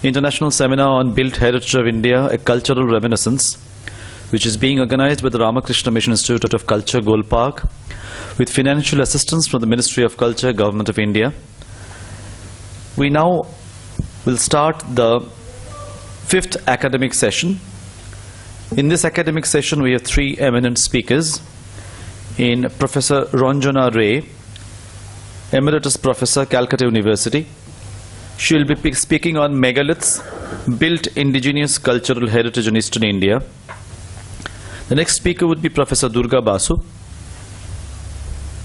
International Seminar on Built Heritage of India, a Cultural Reminiscence, which is being organized by the Ramakrishna Mission Institute of Culture, Gold Park, with financial assistance from the Ministry of Culture, Government of India. We now will start the 5th academic session. In this academic session, we have 3 eminent speakers in Professor Ranjana Ray, Emeritus Professor, Calcutta University. She will be speaking on megaliths, built indigenous cultural heritage in Eastern India. The next speaker would be Professor Durga Basu.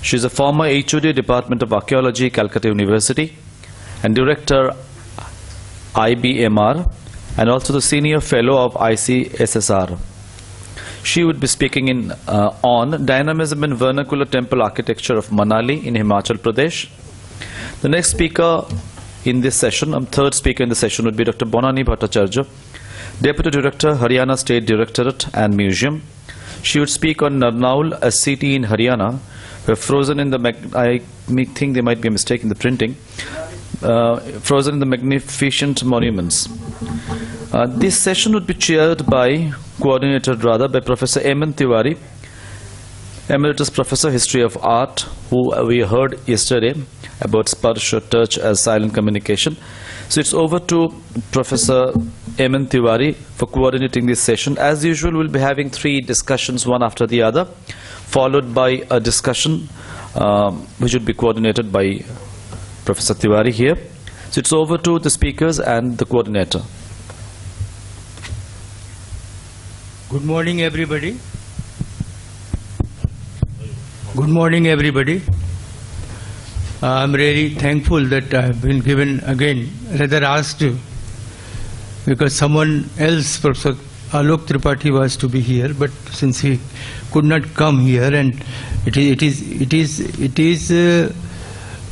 She is a former HOD Department of Archaeology, Calcutta University, and Director IBMR, and also the Senior Fellow of ICSSR. She would be speaking on Dynamism in Vernacular Temple Architecture of Manali in Himachal Pradesh. The next speaker in this session, third speaker in the session, would be Dr. Bonani Bhattacharya, Deputy Director, Haryana State Directorate and Museum. She would speak on Narnaul, a city in Haryana, where frozen in the, I think there might be a mistake in the printing, frozen in the magnificent monuments. This session would be coordinated by Professor Eamon Tiwari, Emeritus Professor, History of Art, who we heard yesterday about Sparsh or touch as silent communication. So it's over to Professor Eamon Tiwari for coordinating this session. As usual, we'll be having 3 discussions, one after the other, followed by a discussion which would be coordinated by Professor Tiwari here. So it's over to the speakers and the coordinator. Good morning, everybody. Good morning, everybody. I'm really thankful that I've been given again, rather asked to, because someone else, Professor Alok Tripathi, was to be here, but since he could not come here, and it is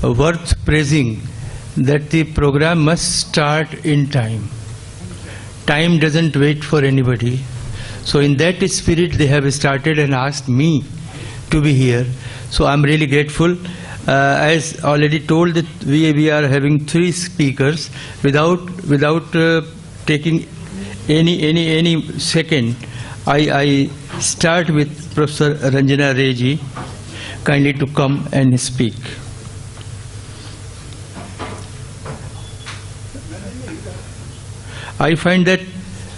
worth praising that the program must start in time. Time doesn't wait for anybody. So in that spirit, they have started and asked me to be here. So I'm really grateful. As already told, that we are having 3 speakers. Without taking any second, I start with Professor Ranjana Ray ji, kindly to come and speak. I find that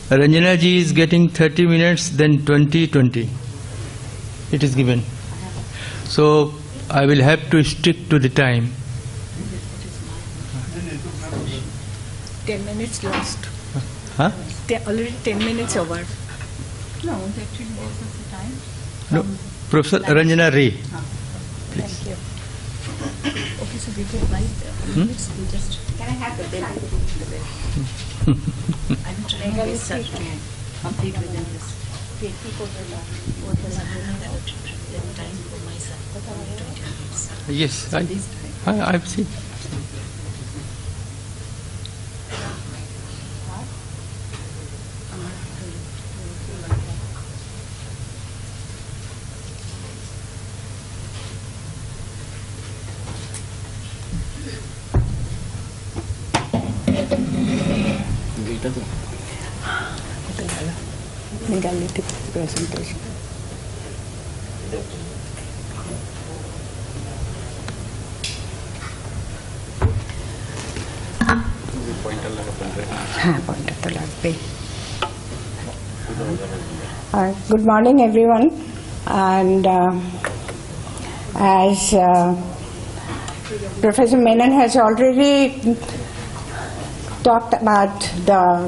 Ranjana ji is getting 30 minutes, then 20. It is given. So I will have to stick to the time. 10 minutes lost. Huh? Already 10 minutes over. No, actually most of the time. No, Professor Ranjana Ray. Thank you. Okay, so we can write minutes. We just can I have the bill? I'm trying to research to complete within this. Time for myself. 20 minutes. Yes, I've seen. Megalithic presentation. Good morning, everyone. And as Professor Menon has already talked about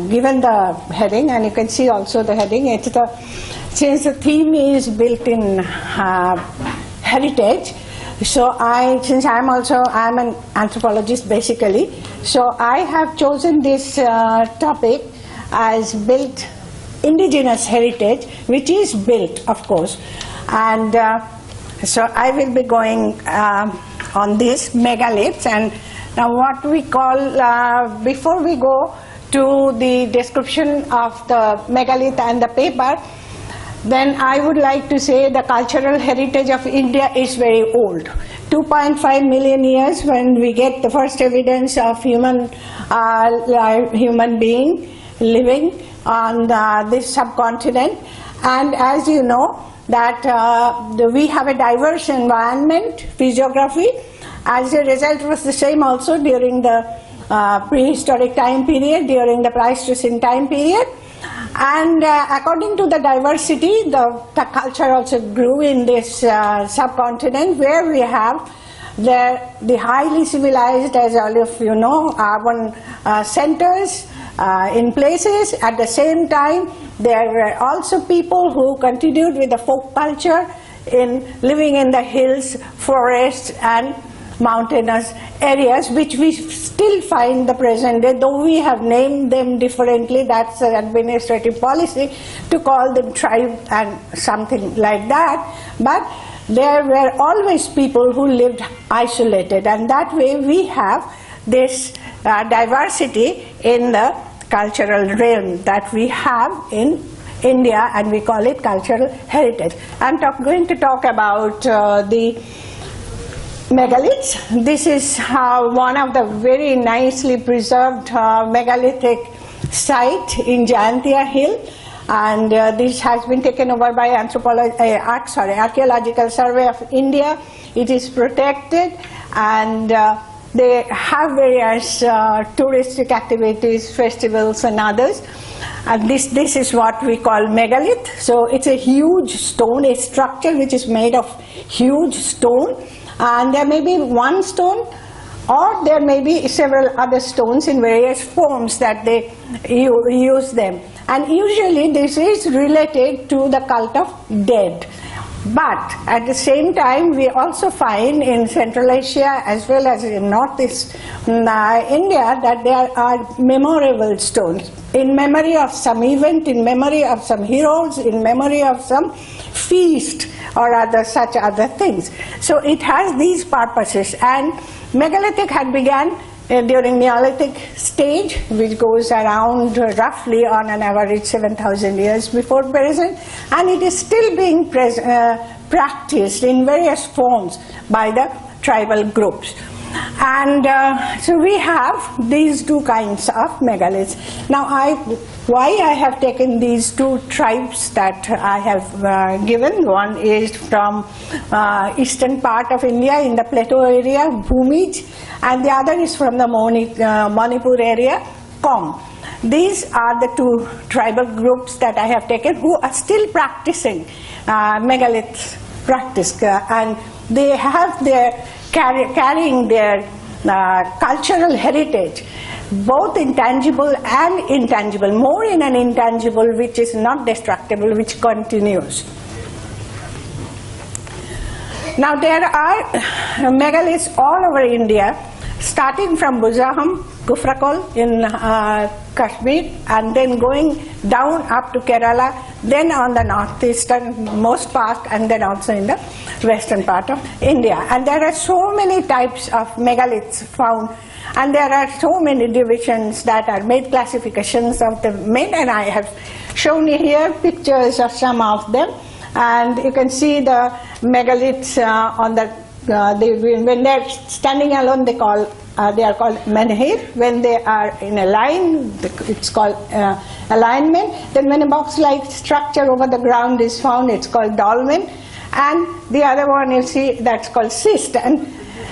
given the heading, and you can see also the heading. It's since the theme is built in heritage. So since I'm an anthropologist basically, so I have chosen this topic as built indigenous heritage, which is built, of course. And so I will be going on this megaliths. And now what we call, before we go to the description of the megalith and the paper, then I would like to say the cultural heritage of India is very old. 2.5 million years when we get the first evidence of human being living on this subcontinent. And as you know, that we have a diverse environment, physiography. As a result, it was the same also during the prehistoric time period, during the Pleistocene time period. And according to the diversity, the culture also grew in this subcontinent, where we have the highly civilized, as all of you know, urban centers in places. At the same time, there were also people who continued with the folk culture in living in the hills, forests, and mountainous areas, which we still find the present day, though we have named them differently. That's an administrative policy to call them tribe and something like that. But there were always people who lived isolated, and that way we have this diversity in the cultural realm that we have in India, and we call it cultural heritage. I'm going to talk about the megaliths. This is one of the very nicely preserved megalithic site in Jayantia Hill, and this has been taken over by Archaeological Survey of India. It is protected, and they have various touristic activities, festivals, and others. And this is what we call megalith. So it's a huge stone, a structure which is made of huge stone. And there may be one stone, or there may be several other stones in various forms that they use them. And usually this is related to the cult of dead. But at the same time, we also find in Central Asia as well as in Northeast India that there are memorable stones in memory of some event, in memory of some heroes, in memory of some feast or such other things. So it has these purposes. And megalithic had began during Neolithic stage, which goes around roughly on an average 7,000 years before present, and it is still being practiced in various forms by the tribal groups. And so we have these two kinds of megaliths. Now why I have taken these two tribes that I have given, one is from eastern part of India in the plateau area, Bhumij, and the other is from the Manipur area, Kom. These are the two tribal groups that I have taken who are still practicing megalith practice, and they have their carrying their cultural heritage, both intangible and intangible, more in an intangible which is not destructible, which continues. Now there are megaliths all over India, starting from Buzaham, Kufrakol in Kashmir, and then going down up to Kerala, then on the northeastern most part, and then also in the western part of India. And there are so many types of megaliths found, and there are so many divisions that are made, classifications of the made, and I have shown you here pictures of some of them. And you can see the megaliths on the when they're standing alone, they are called menhir. When they are in a line, it's called alignment. Then when a box-like structure over the ground is found, it's called dolmen. And the other one you see, that's called cyst. And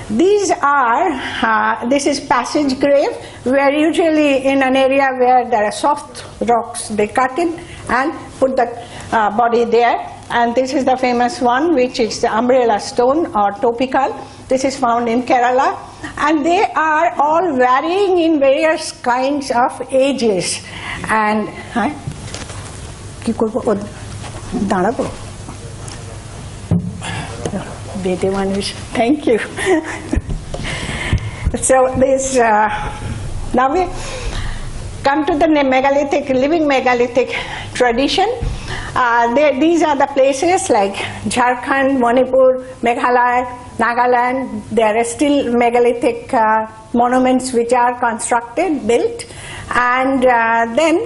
these are, this is passage grave, where usually in an area where there are soft rocks, they cut in and put the body there. And this is the famous one, which is the umbrella stone or topikal. This is found in Kerala. And they are all varying in various kinds of ages. And thank you. So this, now we come to the megalithic, living megalithic tradition. These are the places like Jharkhand, Manipur, Meghalaya, Nagaland. There are still megalithic monuments which are constructed, built, and then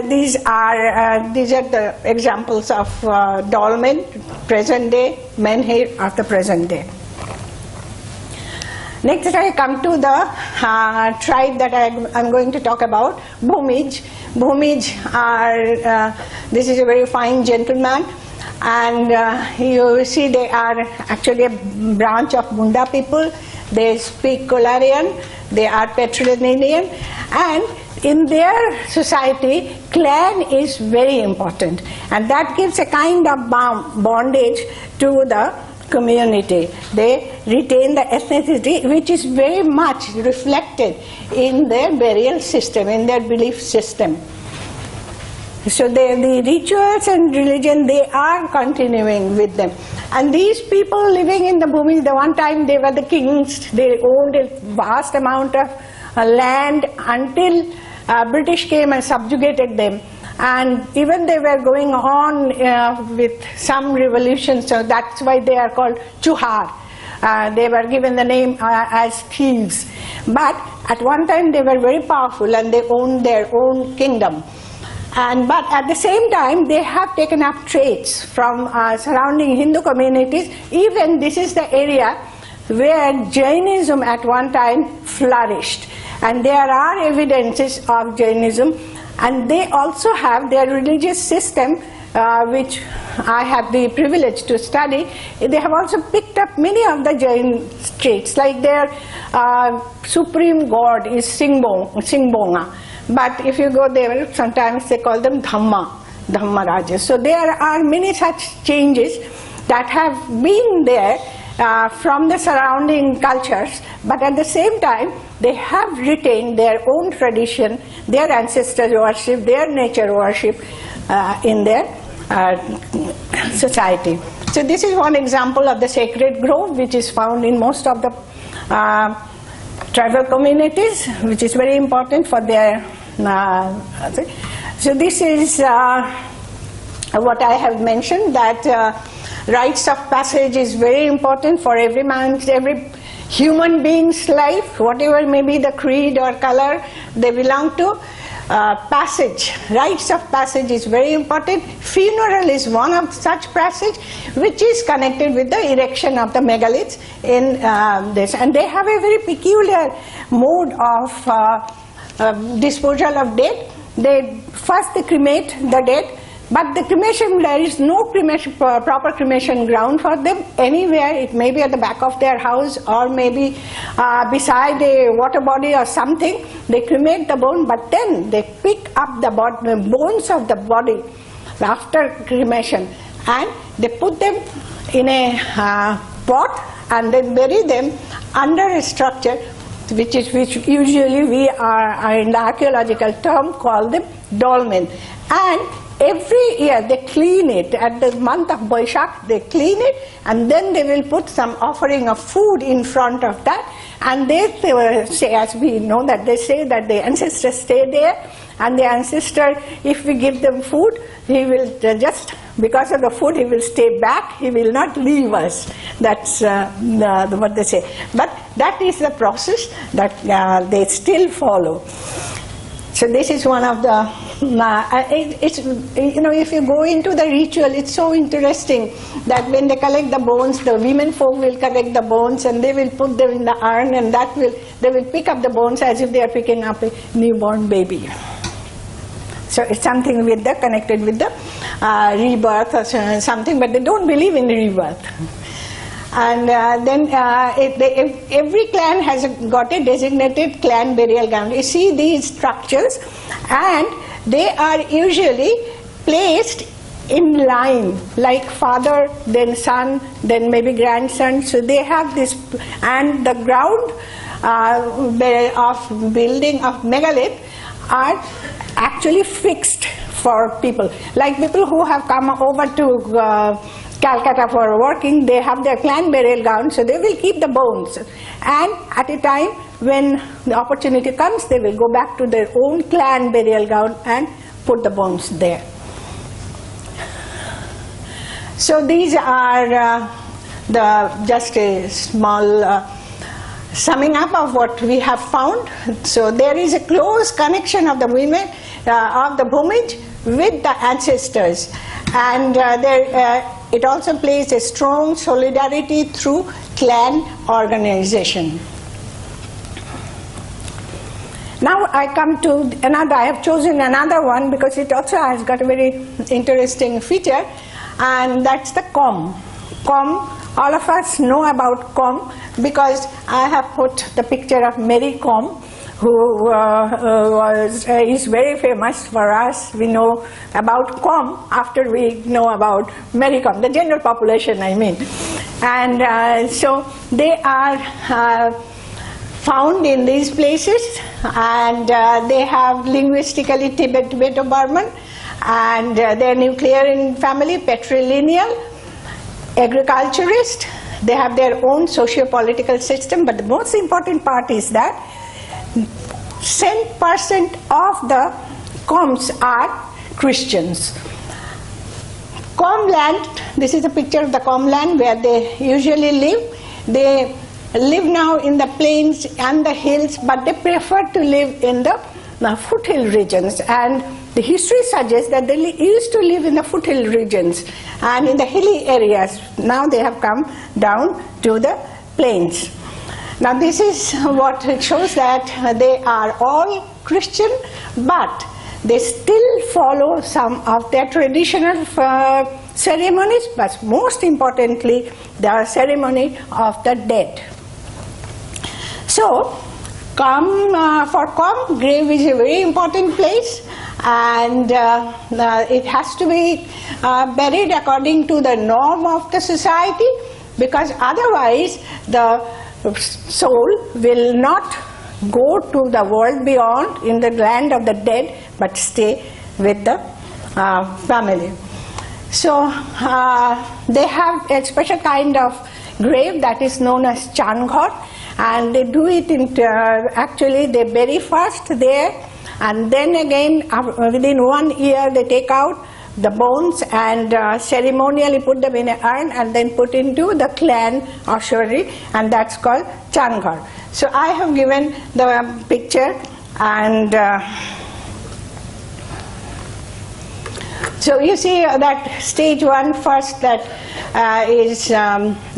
these are the examples of dolmen, present day, menhir of the present day. Next I come to the tribe that I'm going to talk about, Bhumij. Bhumij are, this is a very fine gentleman, and you see they are actually a branch of Munda people. They speak Kolarian, they are patrilineal, and in their society, clan is very important, and that gives a kind of bondage to the community. They retain the ethnicity, which is very much reflected in their burial system, in their belief system. So the rituals and religion, they are continuing with them. And these people living in the Bhumi, the one time they were the kings, they owned a vast amount of land until British came and subjugated them. And even they were going on with some revolutions, so that's why they are called Chuhar. They were given the name as thieves. But at one time they were very powerful and they owned their own kingdom. But at the same time, they have taken up traits from surrounding Hindu communities. Even this is the area where Jainism at one time flourished. And there are evidences of Jainism. And they also have their religious system, which I have the privilege to study. They have also picked up many of the Jain traits, like their supreme god is Singbonga. But if you go there, sometimes they call them Dhamma Rajas. So there are many such changes that have been there from the surrounding cultures, but at the same time, they have retained their own tradition, their ancestors' worship, their nature worship in their society. So this is one example of the sacred grove, which is found in most of the tribal communities, which is very important for their. So this is what I have mentioned, that rites of passage is very important for every human being's life, whatever may be the creed or color they belong to. Passage, rites of passage is very important. Funeral is one of such passage, which is connected with the erection of the megaliths in this. And they have a very peculiar mode of disposal of dead. They first cremate the dead, but the cremation, there is no proper cremation ground for them anywhere. It may be at the back of their house or maybe beside a water body or something. They cremate the bone, but then they pick up the bones of the body after cremation and they put them in a pot and then bury them under a structure which usually we are in the archaeological term call them dolmen. And every year they clean it. At the month of Boishak, they clean it, and then they will put some offering of food in front of that. And they say, as we know that they say that the ancestors stay there, and the ancestor, if we give them food, he will just, because of the food, he will stay back, he will not leave us. That's what they say. But that is the process that they still follow. So this is one of the, it's, you know, if you go into the ritual, it's so interesting that when they collect the bones, the women folk will collect the bones and they will put them in the urn, and they will pick up the bones as if they are picking up a newborn baby. So it's something with connected with the rebirth or something, but they don't believe in rebirth. And then every clan has got a designated clan burial ground. You see these structures, and they are usually placed in line, like father, then son, then maybe grandson. So they have this, and the ground of building of megalith are actually fixed for people. Like people who have come over to Calcutta for working, they have their clan burial ground, so they will keep the bones. And at a time when the opportunity comes, they will go back to their own clan burial ground and put the bones there. So these are just a small summing up of what we have found. So there is a close connection of the women of the Bhumij with the ancestors, and it also plays a strong solidarity through clan organization. I come to another. I have chosen another one because it also has got a very interesting feature, and that's the comb. Comb, all of us know about comb because I have put the picture of Mary Comb, who is very famous for us. We know about comb after we know about Mary Comb, the general population, I mean. And so they are found in these places, and they have linguistically Tibeto-Burman, and they are nuclear in family, patrilineal, agriculturist. They have their own socio-political system, but the most important part is that 10% of the Combs are Christians. Comb land, this is a picture of the Comb land where they usually live. They live now in the plains and the hills, but they prefer to live in the foothill regions, and the history suggests that they used to live in the foothill regions and in the hilly areas. Now they have come down to the plains. Now this is what it shows, that they are all Christian, but they still follow some of their traditional ceremonies, but most importantly the ceremony of the dead. So for Comb, grave is a very important place, and it has to be buried according to the norm of the society, because otherwise the soul will not go to the world beyond in the land of the dead, but stay with the family. So they have a special kind of grave that is known as Changhar, and they do it in actually they bury first there, and then again within 1 year they take out the bones and ceremonially put them in an urn and then put into the clan ossuary, and that's called Changhar. So I have given the picture, and so you see that stage 1 first, that is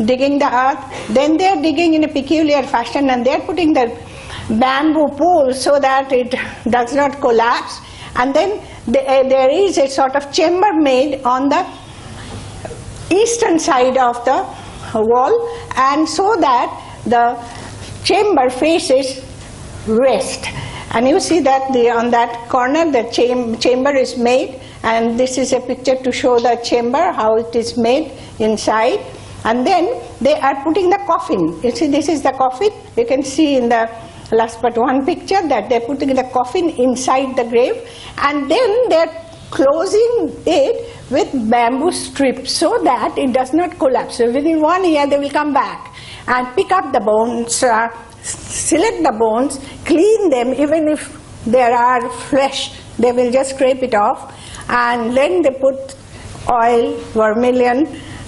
digging the earth. Then they are digging in a peculiar fashion, and they are putting the bamboo pole so that it does not collapse. And then there is a sort of chamber made on the eastern side of the wall, and so that the chamber faces west. And you see that on that corner the chamber is made, and this is a picture to show the chamber, how it is made inside. And then they are putting the coffin. You see, this is the coffin. You can see in the last but one picture that they are putting the coffin inside the grave, and then they are closing it with bamboo strips so that it does not collapse. So within 1 year they will come back and pick up the bones, select the bones, clean them. Even if there are flesh, they will just scrape it off, and then they put oil, vermilion,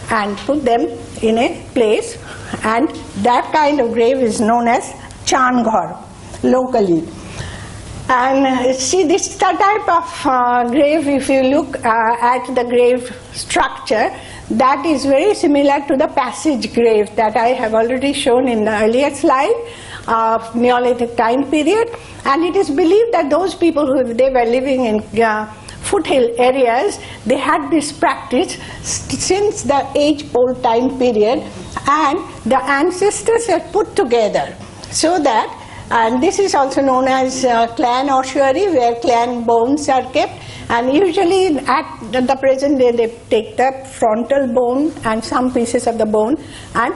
and put them in a place, and that kind of grave is known as Changhar locally. And see, this type of grave, if you look at the grave structure, that is very similar to the passage grave that I have already shown in the earlier slide of Neolithic time period. And it is believed that those people who they were living in foothill areas, they had this practice since the age-old time period, and the ancestors are put together so that, and this is also known as clan ossuary, where clan bones are kept, and usually at the present day they take the frontal bone and some pieces of the bone and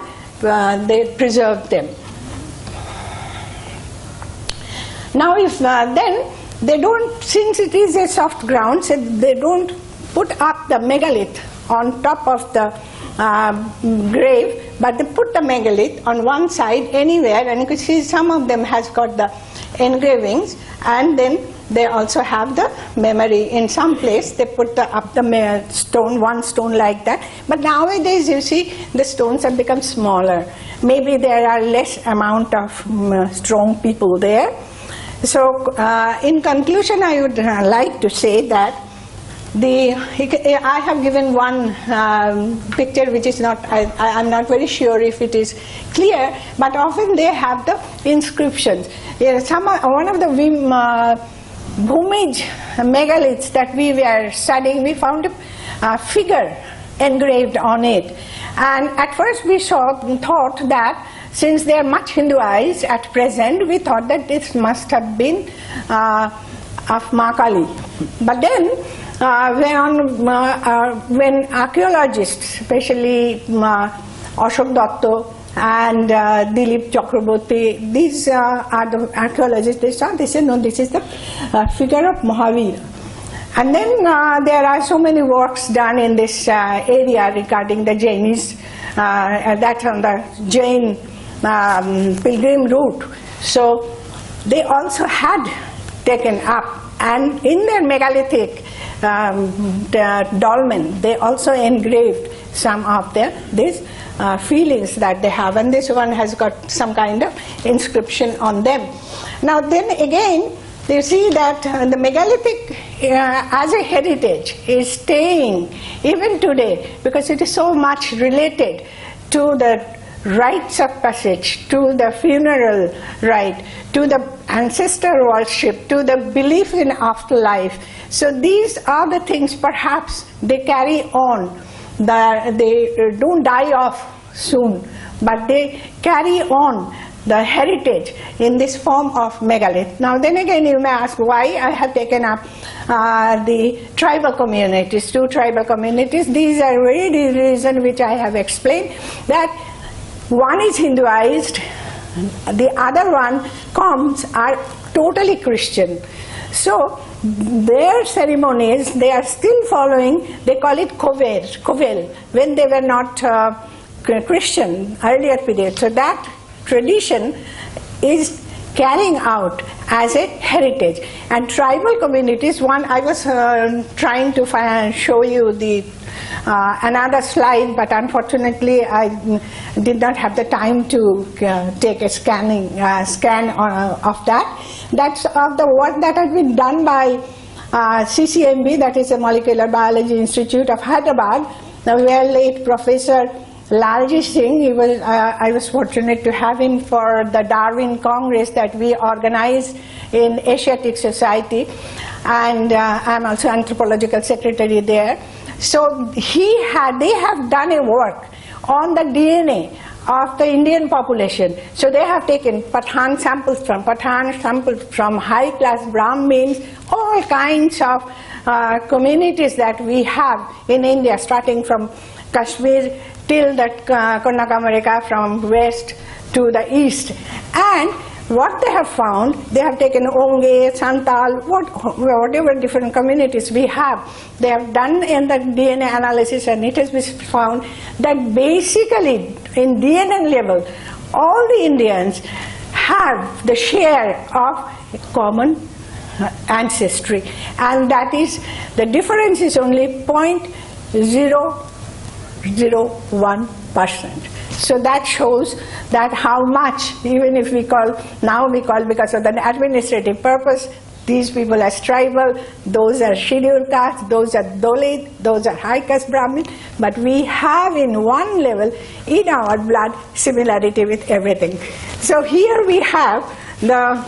they preserve them. Now if then they don't, since it is a soft ground, so they don't put up the megalith on top of the grave, but they put the megalith on one side anywhere, and you can see some of them has got the engravings, and then they also have the memory in some place. They put up the stone, one stone like that. But nowadays you see the stones have become smaller. Maybe there are less amount of strong people there. So in conclusion, I would like to say that I have given one picture which is not, I'm not very sure if it is clear, but often they have the inscriptions. One of the Bhumij megaliths that we were studying, we found a figure engraved on it. And at first we thought that since they are much Hinduized at present, we thought that this must have been of Ma Kali. But then when archaeologists, especially Ashok Datta and Dilip Chakraborty, these are the archaeologists, they said, no, this is the figure of Mahavir. And then there are so many works done in this area regarding the Jainis, that's on the Jain pilgrim route. So they also had taken up, and in their megalithic dolmen, they also engraved some of these feelings that they have, and this one has got some kind of inscription on them. Now then again, you see that the megalithic as a heritage is staying even today, because it is so much related to the rites of passage, to the funeral rite, to the ancestor worship, to the belief in afterlife. So these are the things perhaps they carry on. They don't die off soon, but they carry on the heritage in this form of megalith. Now then again you may ask why I have taken up the tribal communities, 2 tribal communities. These are very the reason which I have explained, that one is Hinduized, the other one are totally Christian. So their ceremonies, they are still following, they call it Kovel, when they were not Christian, earlier period. So that tradition is carrying out as a heritage. And tribal communities, one, I was trying to show you the another slide, but unfortunately I did not have the time to take a scan of that. That's of the work that has been done by CCMB, that is the Molecular Biology Institute of Hyderabad. Now, where late Professor Lalji Singh, I was fortunate to have him for the Darwin Congress that we organized in Asiatic Society, and I'm also anthropological secretary there. So they have done a work on the DNA of the Indian population. So they have taken Pathan samples from high-class Brahmins, all kinds of communities that we have in India, starting from Kashmir till the Kanyakumari, from west to the east. And what they have found, they have taken Onge, Santal, whatever different communities we have, they have done in the DNA analysis, and it has been found that basically in DNA level, all the Indians have the share of common ancestry, and that is, the difference is only 0.001%. So that shows that how much, even if we call because of the administrative purpose, these people as tribal, those are scheduled caste, those are Dalit, those are high caste Brahmin, but we have in one level in our blood similarity with everything. So here we have the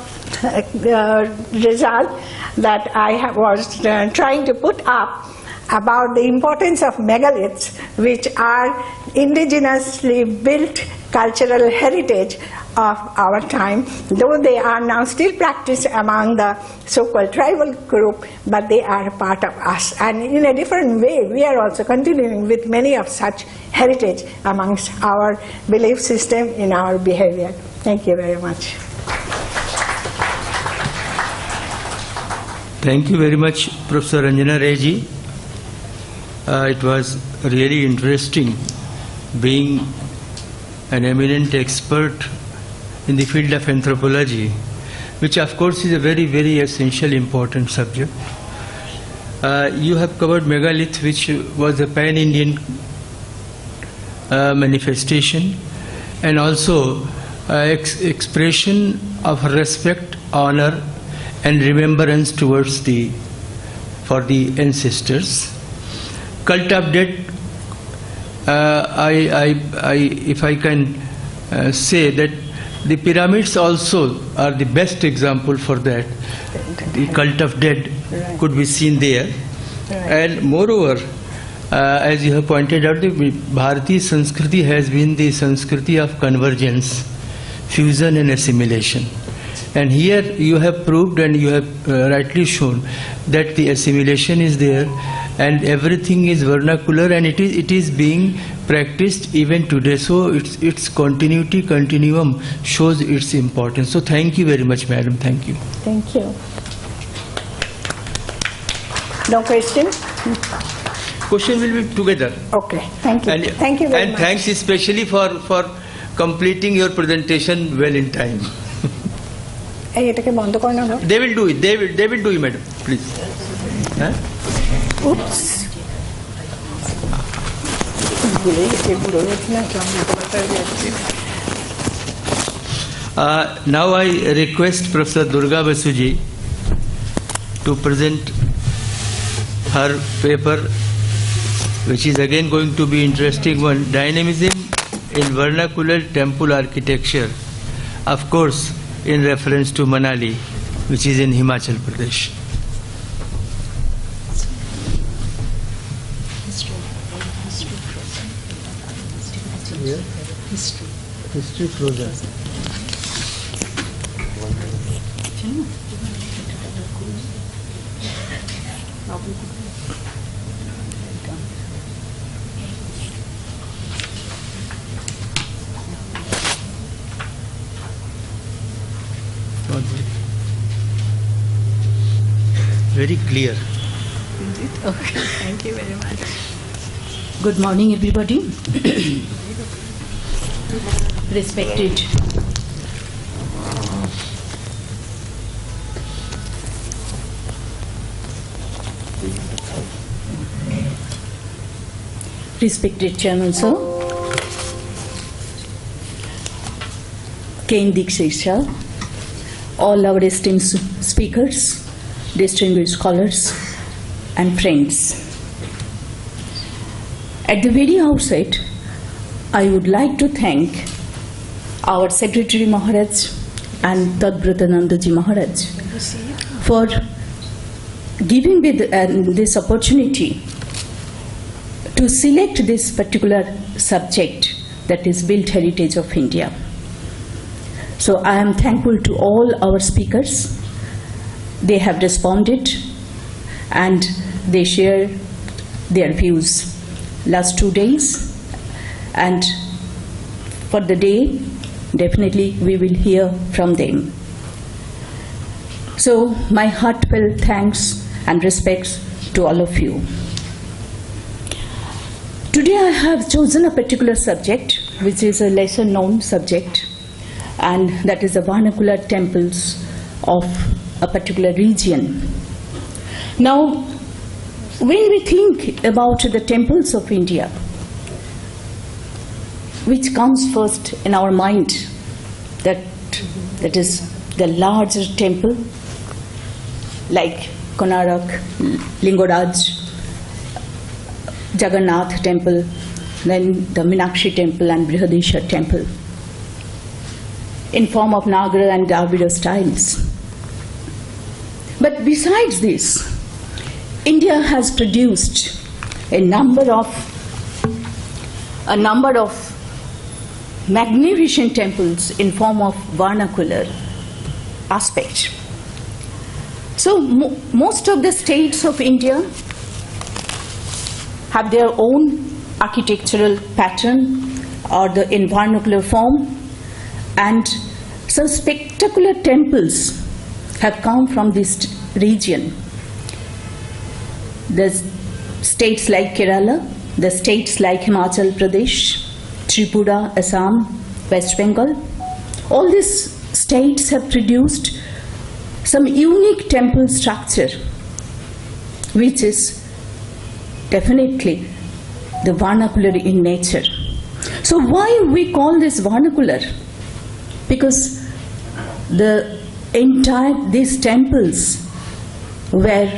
result that I was trying to put up about the importance of megaliths, which are indigenously built cultural heritage of our time, though they are now still practiced among the so-called tribal group, but they are a part of us. And in a different way, we are also continuing with many of such heritage amongst our belief system in our behavior. Thank you very much. Thank you very much, Professor Anjana Ray. It was really interesting being an eminent expert in the field of anthropology, which of course is a very, very essential, important subject. You have covered megalith, which was a pan-Indian manifestation, and also expression of respect, honor, and remembrance towards the for the ancestors. Cult of dead, if I can say that the pyramids also are the best example for that. The cult of dead could be seen there. And moreover, as you have pointed out, the Bharatiya Sanskriti has been the Sanskriti of convergence, fusion and assimilation. And here you have proved and you have rightly shown that the assimilation is there and everything is vernacular and it is being practiced even today. So its continuum shows its importance. So thank you very much, madam. Thank you. Thank you. No question? Question will be together. Okay, thank you. Thank you very and much. thanks especially for completing your presentation well in time. এটাকে বন্ধ করে না হলো? They will do it. They will do it, madam. Please. Huh? Oops. ভুলে গেছি, ভুলে গেছি না, কেমন কথা যাচ্ছে। Now I request Professor Durga Basuji to present her paper, which is again going to be interesting one, Dynamism in Vernacular Temple Architecture, of course in reference to Manali, which is in Himachal Pradesh. History frozen. Very clear. Okay, thank you very much. Good morning, everybody. Respected Chairman Sir, Ken Dixit sir, all our esteemed speakers, distinguished scholars and friends. At the very outset, I would like to thank our Secretary Maharaj and Tadbratananda Ji Maharaj for giving me this opportunity to select this particular subject, that is built heritage of India. So I am thankful to all our speakers. They have responded and they share their views last 2 days, and for the day definitely we will hear from them. So my heartfelt thanks and respects to all of you. Today I have chosen a particular subject which is a lesser known subject, and that is the vernacular temples of a particular region. Now, when we think about the temples of India, which comes first in our mind? That is the larger temple, like Konark, Lingoraj, Jagannath temple, then the Meenakshi temple and Brihadishwar temple, in form of Nagara and Dravida styles. But besides this, India has produced a number of magnificent temples in form of vernacular aspect. So most of the states of India have their own architectural pattern or in vernacular form, and some spectacular temples have come from this region. The states like Kerala, the states like Himachal Pradesh, Tripura, Assam, West Bengal, all these states have produced some unique temple structure, which is definitely the vernacular in nature. So why we call this vernacular? Because these temples were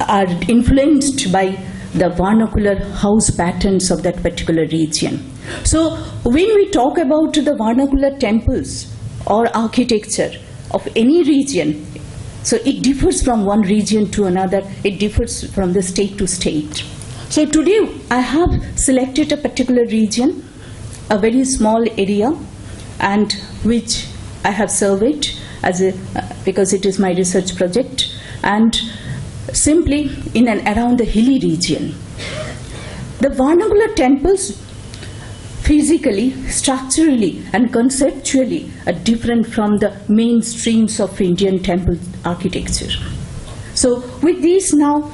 are influenced by the vernacular house patterns of that particular region. So when we talk about the vernacular temples or architecture of any region, so it differs from one region to another, it differs from the state to state. So today I have selected a particular region, a very small area, and which I have surveyed as because it is my research project, and simply in and around the hilly region. The vernacular temples physically, structurally and conceptually are different from the mainstreams of Indian temple architecture. So with this now,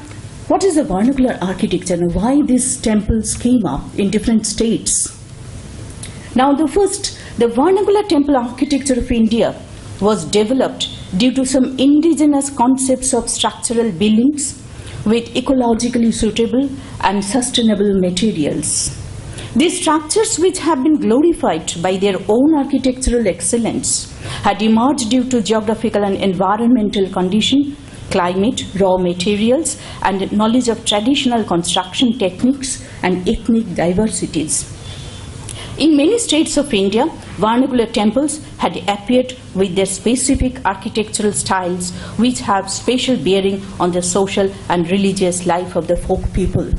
what is the vernacular architecture and why these temples came up in different states? Now the vernacular temple architecture of India was developed due to some indigenous concepts of structural buildings with ecologically suitable and sustainable materials. These structures, which have been glorified by their own architectural excellence, had emerged due to geographical and environmental condition, climate, raw materials, and knowledge of traditional construction techniques and ethnic diversities. In many states of India, vernacular temples had appeared with their specific architectural styles, which have special bearing on the social and religious life of the folk people.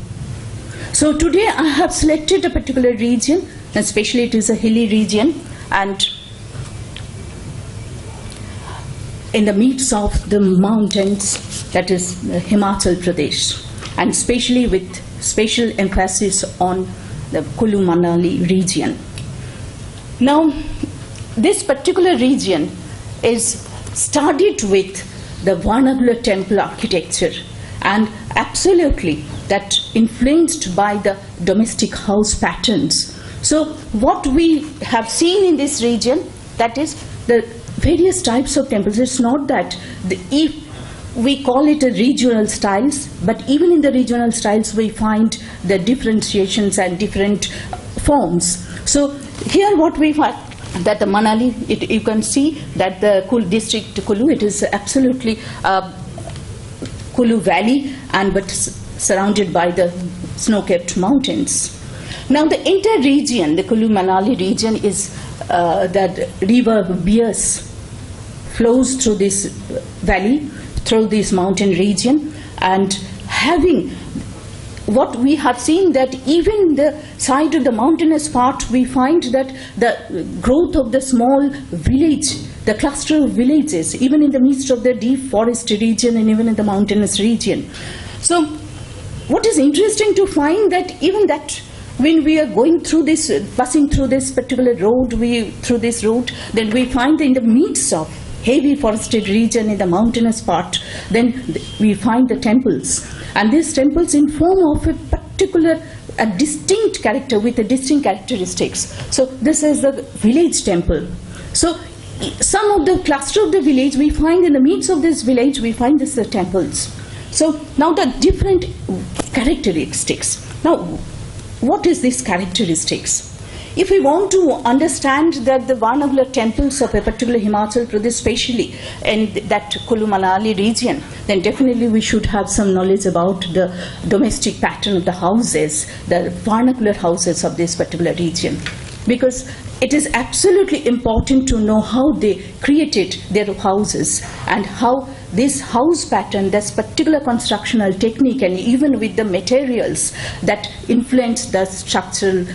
So today I have selected a particular region, and especially it is a hilly region, and in the midst of the mountains, that is Himachal Pradesh, and especially with special emphasis on the Kulu Manali region. Now, this particular region is studied with the vernacular temple architecture, and absolutely that influenced by the domestic house patterns. So what we have seen in this region, that is the various types of temples. It's not that if we call it a regional styles, but even in the regional styles we find the differentiations and different forms. So here what we find, that the Manali, you can see that the district Kulu, it is absolutely Kulu Valley, and but surrounded by the snow-capped mountains. Now the entire region, the Kulu Manali region, is that river Bias flows through this valley, through this mountain region, and having what we have seen, that even the side of the mountainous part, we find that the growth of the small village, the cluster of villages, even in the midst of the deep forest region and even in the mountainous region. So what is interesting to find, that even that when we are going through this, passing through this particular road, through this route, then we find in the midst of heavy forested region in the mountainous part, then we find the temples. And these temples in form of a particular, a distinct character with a distinct characteristics. So this is the village temple. So some of the cluster of the village, we find in the midst of this village, we find this the temples. So now the different characteristics. Now, what is these characteristics? If we want to understand that the vernacular temples of a particular Himachal Pradesh, especially in that Kulu Manali region, then definitely we should have some knowledge about the domestic pattern of the houses, the vernacular houses of this particular region. Because it is absolutely important to know how they created their houses and how this house pattern, this particular constructional technique, and even with the materials that influence the structure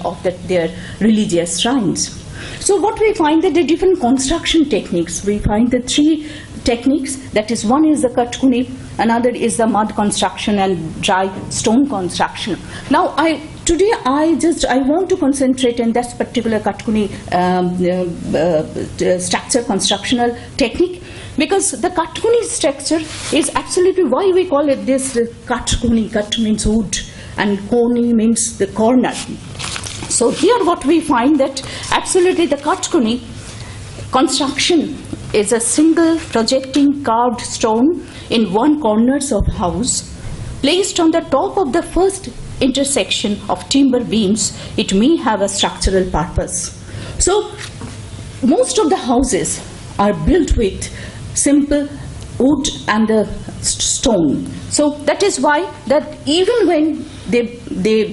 of their religious shrines. So what we find, that the different construction techniques, we find the three techniques, that is, one is the Katkuni, another is the mud construction and dry stone construction. Now today I want to concentrate on this particular Katkuni structure constructional technique, because the Katkuni structure is absolutely why we call it this Katkuni. Kat means wood and Koni means the corner. So here what we find, that absolutely the Katkuni construction is a single projecting carved stone in one corners of house placed on the top of the first intersection of timber beams. It may have a structural purpose. So most of the houses are built with simple wood and the stone. So that is why that even when they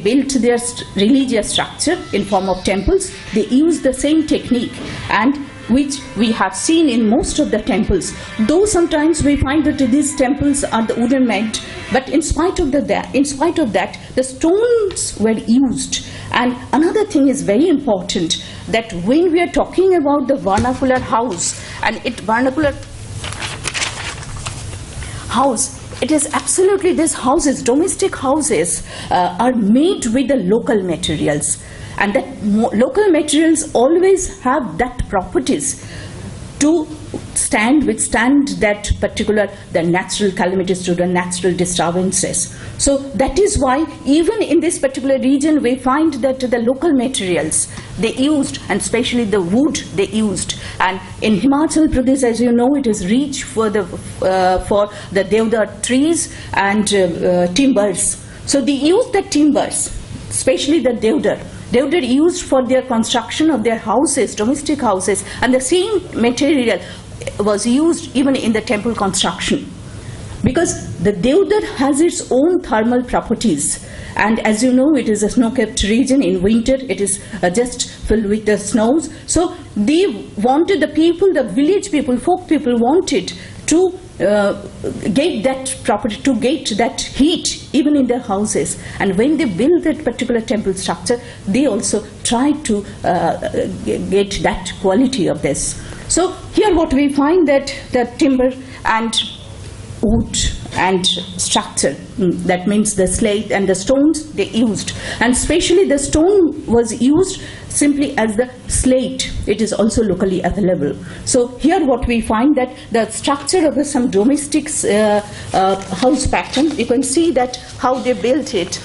built their religious structure in form of temples, they used the same technique, and which we have seen in most of the temples. Though sometimes we find that these temples are the wooden made, but in spite of that, the stones were used. And another thing is very important, that when we are talking about the vernacular house, and vernacular house, it is absolutely, these houses, domestic houses, are made with the local materials. And that local materials always have that properties to withstand that particular, the natural calamities, to the natural disturbances. So that is why even in this particular region we find that the local materials they used, and especially the wood they used. And in Himachal Pradesh, as you know, it is rich for the deodar trees and timbers. So they used the timbers, especially the deodar. They were used for their construction of their houses, domestic houses, and the same material was used even in the temple construction. Because the deodar has its own thermal properties, and as you know, it is a snow-capped region. In winter, it is just filled with the snows. So they wanted, the village people, folk people wanted to get that property, to get that heat even in their houses. And when they build that particular temple structure, they also try to get that quality of this. So here what we find, that the timber and wood and structure, that means the slate and the stones they used, and especially the stone was used simply as the slate. It is also locally available. So here what we find, that the structure of some domestic house pattern, you can see that how they built it.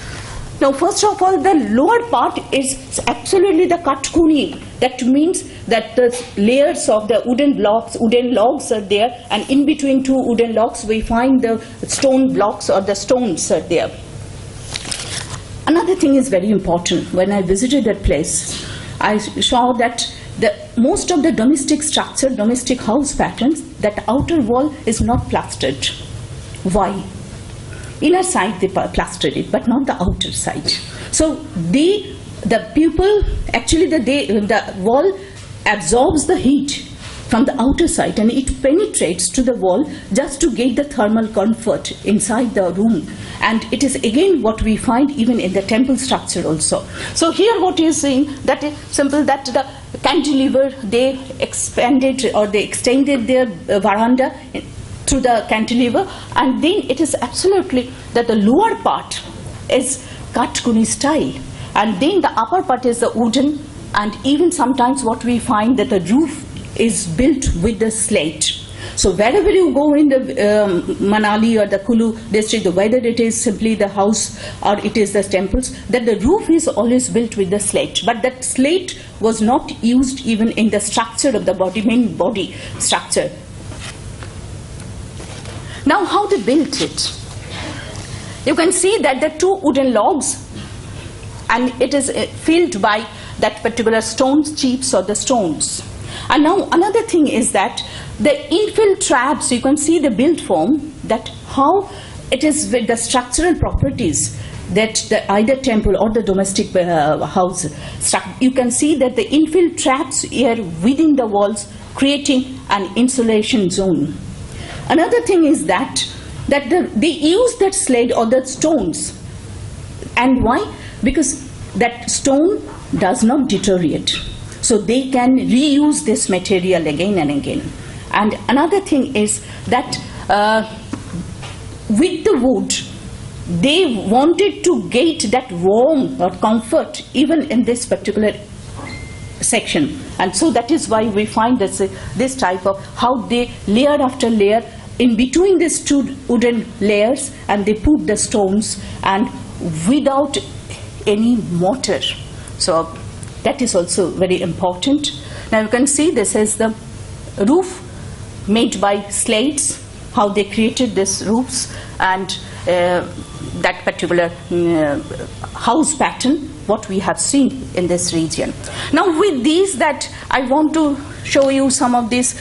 Now first of all, the lower part is absolutely the katkuni. That means that the layers of the wooden logs are there, and in between two wooden logs we find the stone blocks, or the stones are there. Another thing is very important. When I visited that place, I saw that most of the domestic structure, domestic house patterns, that outer wall is not plastered. Why? Inner side they plastered it, but not the outer side. So the people, actually the wall absorbs the heat from the outer side, and it penetrates to the wall just to get the thermal comfort inside the room. And it is again what we find even in the temple structure also. So here what is saying, that is simple, that the cantilever, they expanded or they extended their veranda through the cantilever, and then it is absolutely that the lower part is katkuni style, and then the upper part is the wooden, and even sometimes what we find, that the roof is built with the slate. So wherever you go in the Manali or the Kulu district, whether it is simply the house or it is the temples, that the roof is always built with the slate. But that slate was not used even in the structure of the body, main body structure. Now how they built it? You can see that the two wooden logs, and it is filled by that particular stones, chips or the stones. And now another thing is that the infill traps, you can see the built form, that how it is with the structural properties, that the either temple or the domestic house, you can see that the infill traps are within the walls, creating an insulation zone. Another thing is that they use that slate or the stones. And why? Because that stone does not deteriorate. So they can reuse this material again and again. And another thing is that with the wood, they wanted to get that warmth or comfort even in this particular section. And so that is why we find this type of how they layer after layer in between these two wooden layers, and they put the stones and without any mortar. So that is also very important. Now you can see this is the roof made by slates, how they created these roofs, and that particular house pattern, what we have seen in this region. Now with these, that I want to show you some of this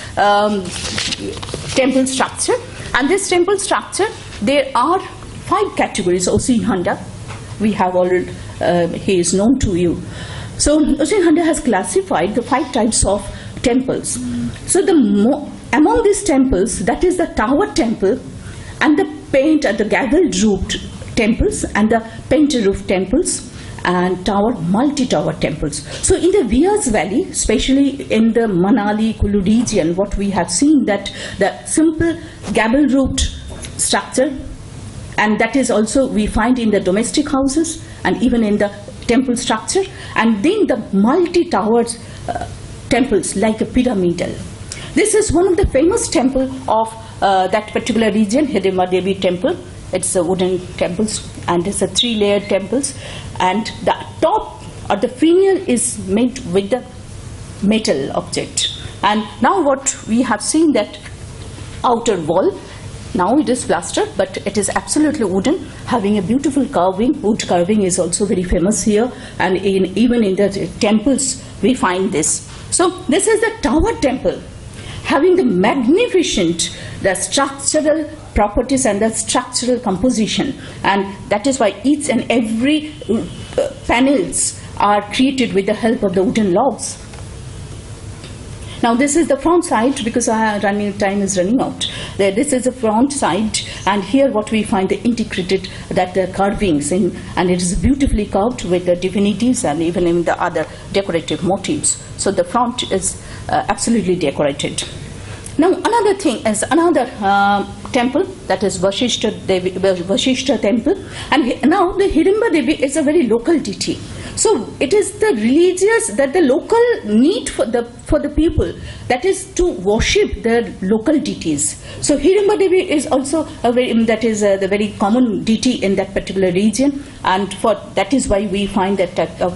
temple structure. And this temple structure, there are 5 categories. Osin Handa, we have already, he is known to you. So Osin Handa has classified the 5 types of temples. So among these temples, that is the tower temple and the the gabled roofed temples and the painted roof temples and multi-tower temples. So in the Vyas Valley, especially in the Manali Kulu region, what we have seen that the simple gabled roofed structure, and that is also we find in the domestic houses and even in the temple structure, and then the multi-towers temples like a pyramidal. This is one of the famous temple of that particular region, Hirimba Devi temple. It's a wooden temples and it's a 3-layered temples, and the top or the finial is made with the metal object. And now what we have seen, that outer wall, now it is plastered, but it is absolutely wooden, having a beautiful carving. Wood carving is also very famous here, and even in the temples we find this. So this is the tower temple, having the magnificent, the structural properties and the structural composition, and that is why each and every panels are created with the help of the wooden logs. Now this is the front side, because time is running out. This is the front side, and here what we find, the integrated carvings, and it is beautifully carved with the divinities and even in the other decorative motifs. So the front is absolutely decorated. Now another thing is another temple, that is Vashishta temple, and now the Hirimba Devi is a very local deity. So it is the religious, that the local need for the people, that is to worship their local deities. So Hirimba Devi is also the very common deity in that particular region, and that is why we find that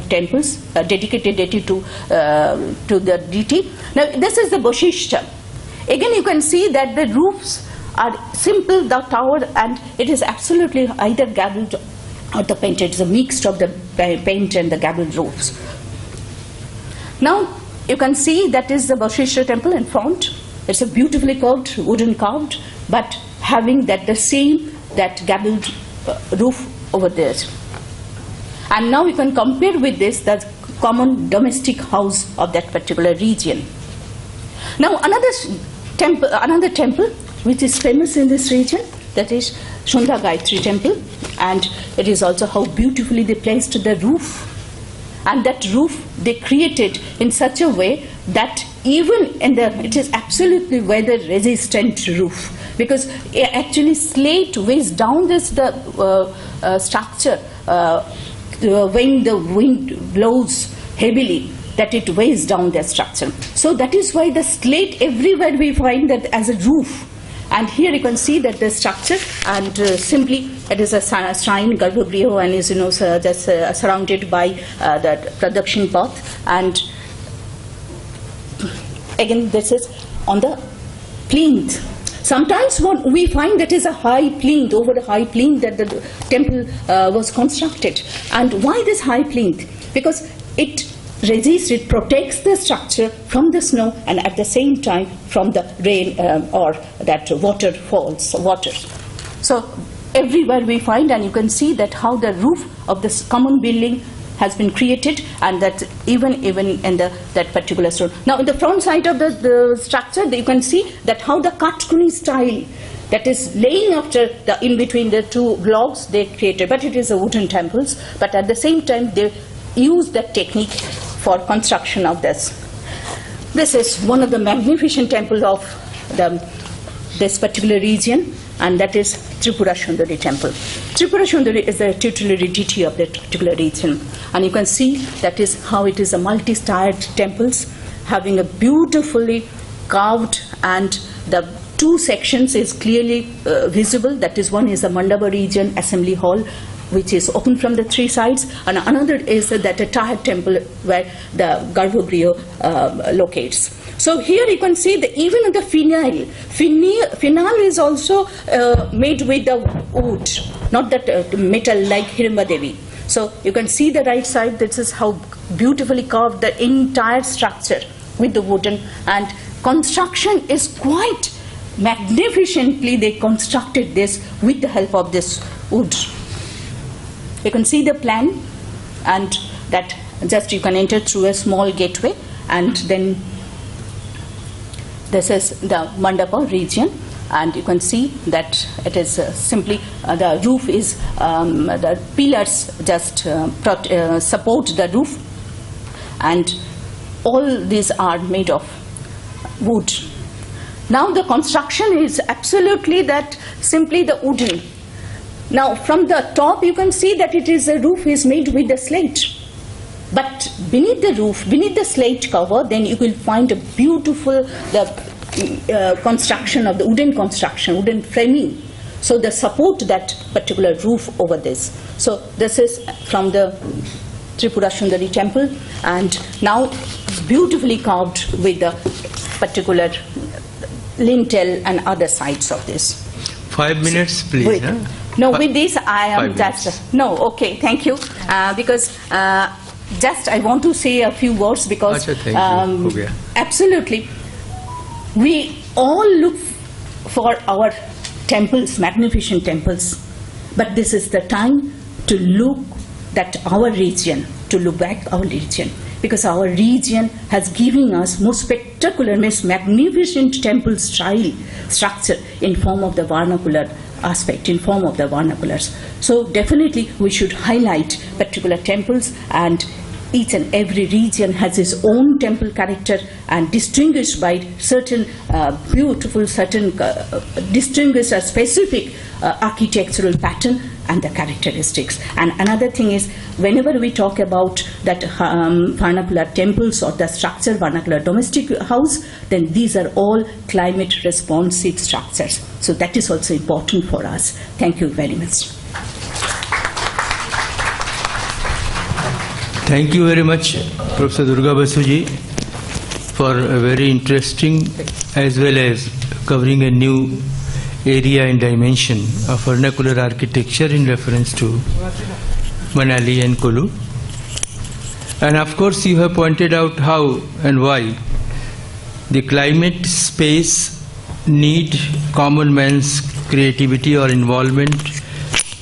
temples dedicated deity to the deity. Now this is the Vashishta. Again you can see that the roofs are simple, the tower, and it is absolutely either gabled or the painted. It's a mix of the paint and the gabled roofs. Now you can see that is the Vashishta temple in front. It's a beautifully carved, wooden carved, but having that gabled roof over there. And now you can compare with this the common domestic house of that particular region. Now another temple which is famous in this region, that is Shandha Gayatri temple, and it is also how beautifully they placed the roof, and that roof they created in such a way that even it is absolutely weather resistant roof, because actually slate weighs down the structure when the wind blows heavily, that it weighs down their structure. So that is why the slate everywhere we find that as a roof. And here you can see that the structure, and simply it is a shrine, Garbhagriha, and is just surrounded by that production path. And again this is on the plinth. Sometimes what we find that is a high plinth, over the high plinth that the temple was constructed. And why this high plinth? Because it protects the structure from the snow, and at the same time from the rain or that water. So everywhere we find, and you can see that how the roof of this common building has been created, and that even in that particular stone. Now in the front side of the structure, you can see that how the Katkuni style, that is laying after in between the two logs they created, but it is a wooden temples, but at the same time they use that technique for construction of this. This is one of the magnificent temples of this particular region, and that is Tripura Sundari temple. Tripura Sundari is the tutelary deity of that particular region, and you can see that is how it is a multi-tiered temples, having a beautifully carved, and the 2 sections is clearly visible. That is, one is the Mandapa region assembly hall, which is open from the 3 sides, and another is that entire temple where the Garbhagriha locates. So here you can see that even the finial is also made with the wood, not that metal like Hirimba Devi. So you can see the right side, this is how beautifully carved the entire structure with the wooden, and construction is quite magnificently they constructed this with the help of this wood. You can see the plan, and that just you can enter through a small gateway, and then this is the Mandapa region, and you can see that it is simply the roof is the pillars just support the roof, and all these are made of wood. Now the construction is absolutely that simply the wooden. Now from the top you can see that it is the roof is made with the slate. But beneath the roof, beneath the slate cover, then you will find a beautiful construction of the wooden construction, wooden framing. So they support that particular roof over this. So this is from the Tripura Sundari temple, and now beautifully carved with the particular lintel and other sides of this. 5 minutes, please. Wait. Huh? No, with this I am 5 just minutes. no. Okay, thank you. Because just I want to say a few words because Achha, thank you. Okay. Absolutely, we all look for our temples, magnificent temples, but this is the time to look that our region, to look back our region, because our region has given us most spectacular, most magnificent temple style structure in form of the vernacular aspect, in form of the vernaculars. So definitely we should highlight particular temples, and each and every region has its own temple character and distinguished by certain beautiful, certain distinguished a specific architectural pattern and the characteristics. And another thing is, whenever we talk about that vernacular temples or the structure, vernacular domestic house, then these are all climate responsive structures. So that is also important for us. Thank you very much. Thank you very much, Professor Durga Basuji, for a very interesting as well as covering a new area and dimension of vernacular architecture in reference to Manali and Kulu. And of course you have pointed out how and why the climate space need common man's creativity or involvement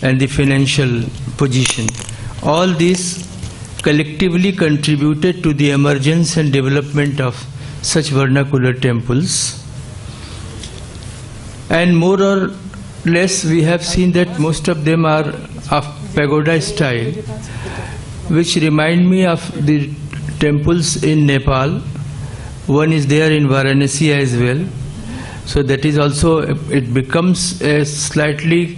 and the financial position. All these collectively contributed to the emergence and development of such vernacular temples. And more or less we have seen that most of them are of pagoda style, which remind me of the temples in Nepal. One is there in Varanasi as well. So that is also, it becomes a slightly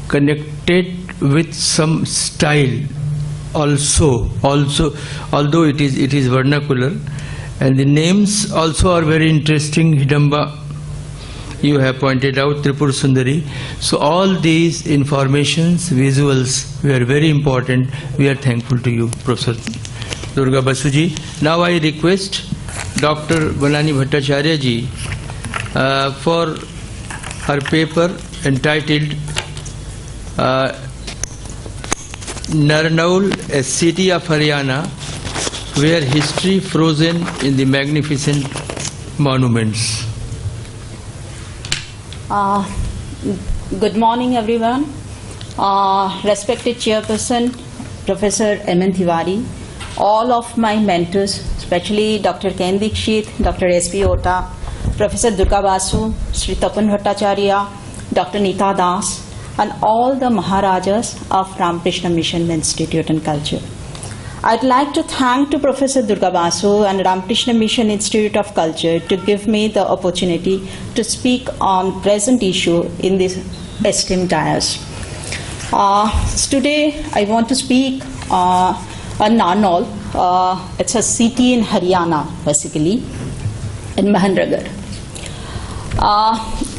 connected with some style also, although it is vernacular. And the names also are very interesting. Hidamba, you have pointed out, Tripura Sundari. So all these informations, visuals were very important. We are thankful to you, Professor Durga Basuji. Now I request Dr. Banani Bhattacharya ji for her paper entitled Narnaul, a city of Haryana, where history frozen in the magnificent monuments. Good morning, everyone. Respected Chairperson, Professor M.N. Tiwari, all of my mentors, especially Dr. Ken Dikshit, Dr. S.P. Ota, Professor Durga Basu, Sri Tapan Bhattacharya, Dr. Nita Das, and all the Maharajas of Ramakrishna Mission Institute and Culture. I'd like to thank to Professor Durga Basu and Ramakrishna Mission Institute of Culture to give me the opportunity to speak on present issue in this esteemed dais. Today I want to speak on Narnaul. It's a city in Haryana, basically, in Mahendragarh.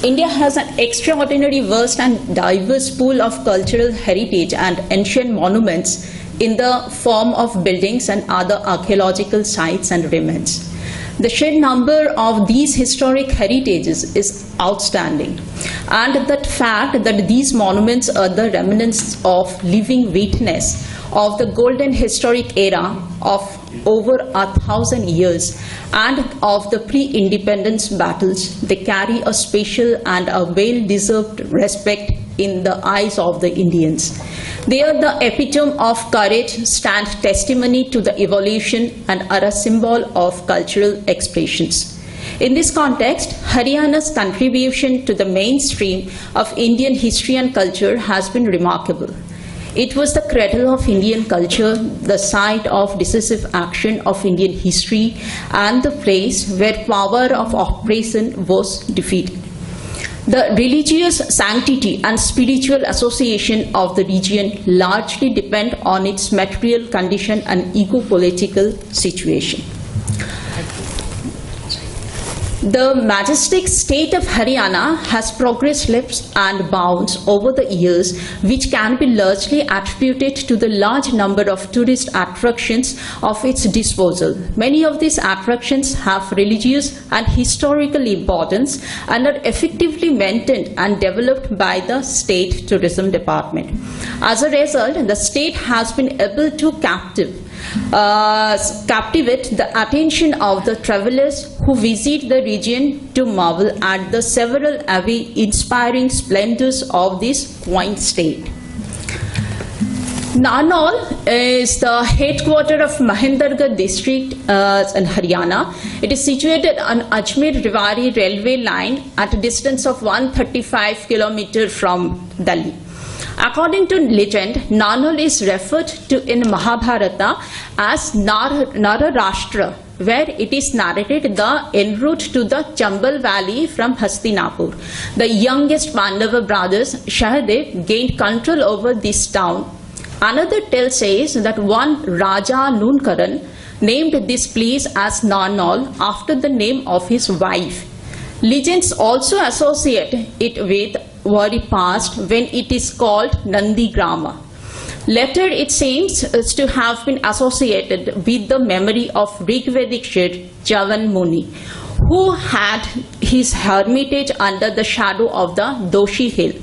India has an extraordinary vast and diverse pool of cultural heritage and ancient monuments in the form of buildings and other archaeological sites and remains. The sheer number of these historic heritages is outstanding, and the fact that these monuments are the remnants of living witness of the golden historic era of over 1,000 years and of the pre-independence battles, they carry a special and a well-deserved respect in the eyes of the Indians. They are the epitome of courage, stand testimony to the evolution, and are a symbol of cultural expressions. In this context, Haryana's contribution to the mainstream of Indian history and culture has been remarkable. It was the cradle of Indian culture, the site of decisive action of Indian history, and the place where power of oppression was defeated. The religious sanctity and spiritual association of the region largely depend on its material condition and eco-political situation. The majestic state of Haryana has progressed leaps and bounds over the years, which can be largely attributed to the large number of tourist attractions of its disposal. Many of these attractions have religious and historical importance and are effectively maintained and developed by the State Tourism Department. As a result, the state has been able to captivate the attention of the travelers who visit the region to marvel at the several awe-inspiring splendors of this quaint state. Narnaul is the headquarters of Mahendragarh district in Haryana. It is situated on Ajmer-Rewari railway line at a distance of 135 km from Delhi. According to legend, Narnaul is referred to in Mahabharata as Nararashtra, where it is narrated the en route to the Chambal valley from Hastinapur. The youngest Pandava brothers, Sahadev, gained control over this town. Another tale says that one Raja Nunkaran named this place as Narnaul after the name of his wife. Legends also associate it with very past when it is called Nandigrama. Later it seems to have been associated with the memory of Rigvedic Sher Javan Muni, who had his hermitage under the shadow of the Doshi Hill.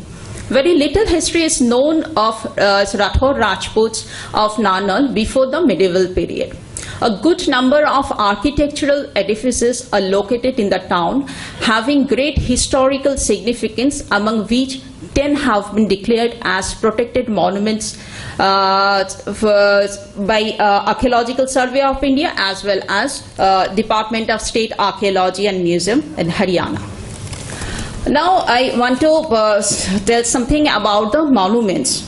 Very little history is known of Rathore Rajputs of Narnaul before the medieval period. A good number of architectural edifices are located in the town, having great historical significance, among which 10 have been declared as protected monuments by Archaeological Survey of India as well as Department of State Archaeology and Museum in Haryana. Now I want to tell something about the monuments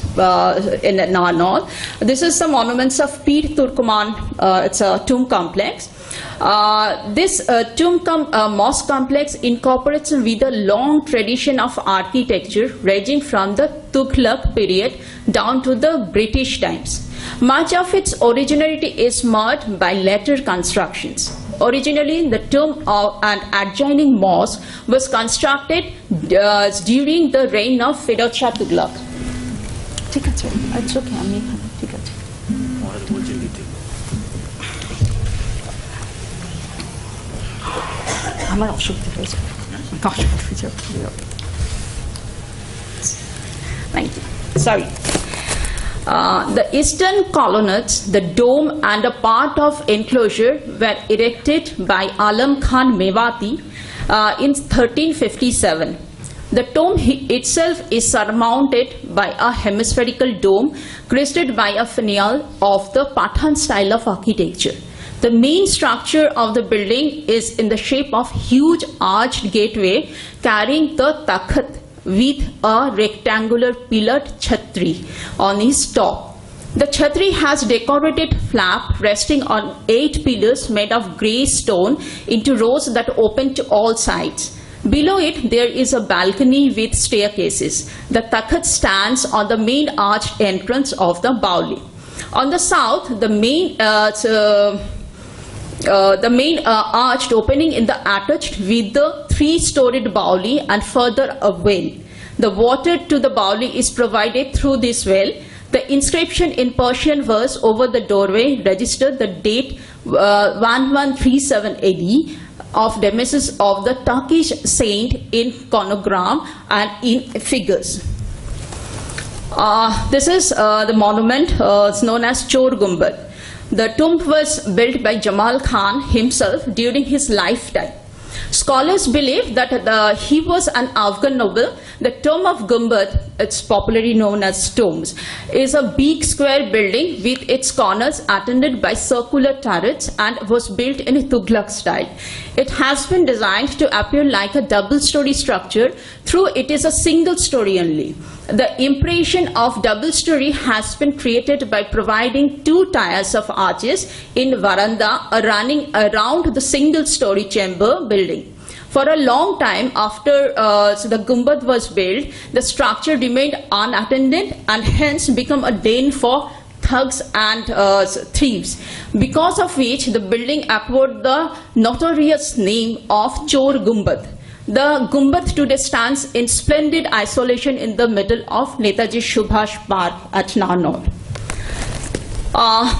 in Narnaul. This is the monuments of Pir Turkoman. It's a tomb complex. This mosque complex incorporates with a long tradition of architecture ranging from the Tughlaq period down to the British times. Much of its originality is marred by later constructions. Originally, the tomb and adjoining mosque was constructed during the reign of Firuz Shah Tughlaq. ঠিক আছে, it's okay, আমি এখানে, ঠিক আছে। আমার অসুবিধা হয়ে যাবে, অসুবিধা হয়ে যাবে। Thank you. Sorry. The eastern colonnades, the dome and a part of enclosure were erected by Alam Khan Mewati in 1357. The tomb itself is surmounted by a hemispherical dome crested by a finial of the Pathan style of architecture. The main structure of the building is in the shape of huge arched gateway carrying the takhat with a rectangular pillared chhatri on its top. The chhatri has decorated flap resting on 8 pillars made of grey stone into rows that open to all sides. Below it, there is a balcony with staircases. The takhat stands on the main arched entrance of the Bauli. On the south, the main arched opening in the attached with the 3-storied Bauli and further a well. The water to the Bauli is provided through this well. The inscription in Persian verse over the doorway registered the date 1137 AD of demise of the Turkish saint in conogram and in figures. This is the monument. It's known as Chor Gumbad. The tomb was built by Jamal Khan himself during his lifetime. Scholars believe that he was an Afghan noble. The tomb of Gumbad, it's popularly known as tombs, is a big square building with its corners attended by circular turrets and was built in a Tughlaq style. It has been designed to appear like a double-story structure, though it is a single story only. The impression of double story has been created by providing 2 tiers of arches in veranda running around the single story chamber building. For a long time after the Gumbad was built, the structure remained unattended and hence became a den for thugs and thieves, because of which the building acquired the notorious name of Chor Gumbad. The Gumbad today stands in splendid isolation in the middle of Netaji Subhash Park at Narnaul.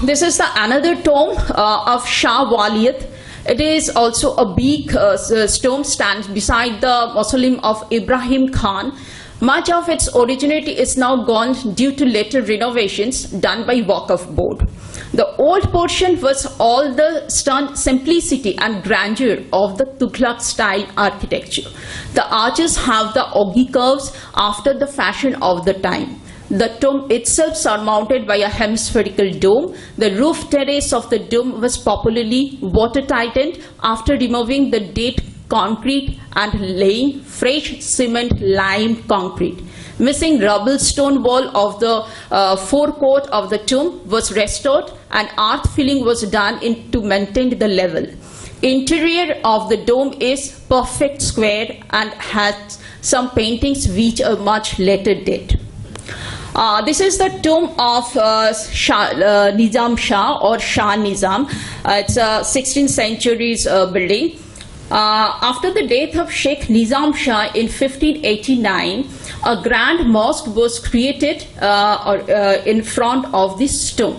This is another tomb of Shah Waliyat. It is also a big tomb stands beside the mausoleum of Ibrahim Khan. Much of its originality is now gone due to later renovations done by Waqf Board. The old portion was all the stunned simplicity and grandeur of the Tughlaq style architecture. The arches have the ogee curves after the fashion of the time. The tomb itself surmounted by a hemispherical dome. The roof terrace of the dome was popularly water tightened after removing the dead concrete and laying fresh cement lime concrete. Missing rubble stone wall of the forecourt of the tomb was restored and earth filling was done to maintain the level. Interior of the dome is perfect square and has some paintings which are much later date. This is the tomb of Nizam Shah or Shah Nizam. It's a 16th century building. After the death of Sheikh Nizam Shah in 1589, a grand mosque was created in front of this tomb.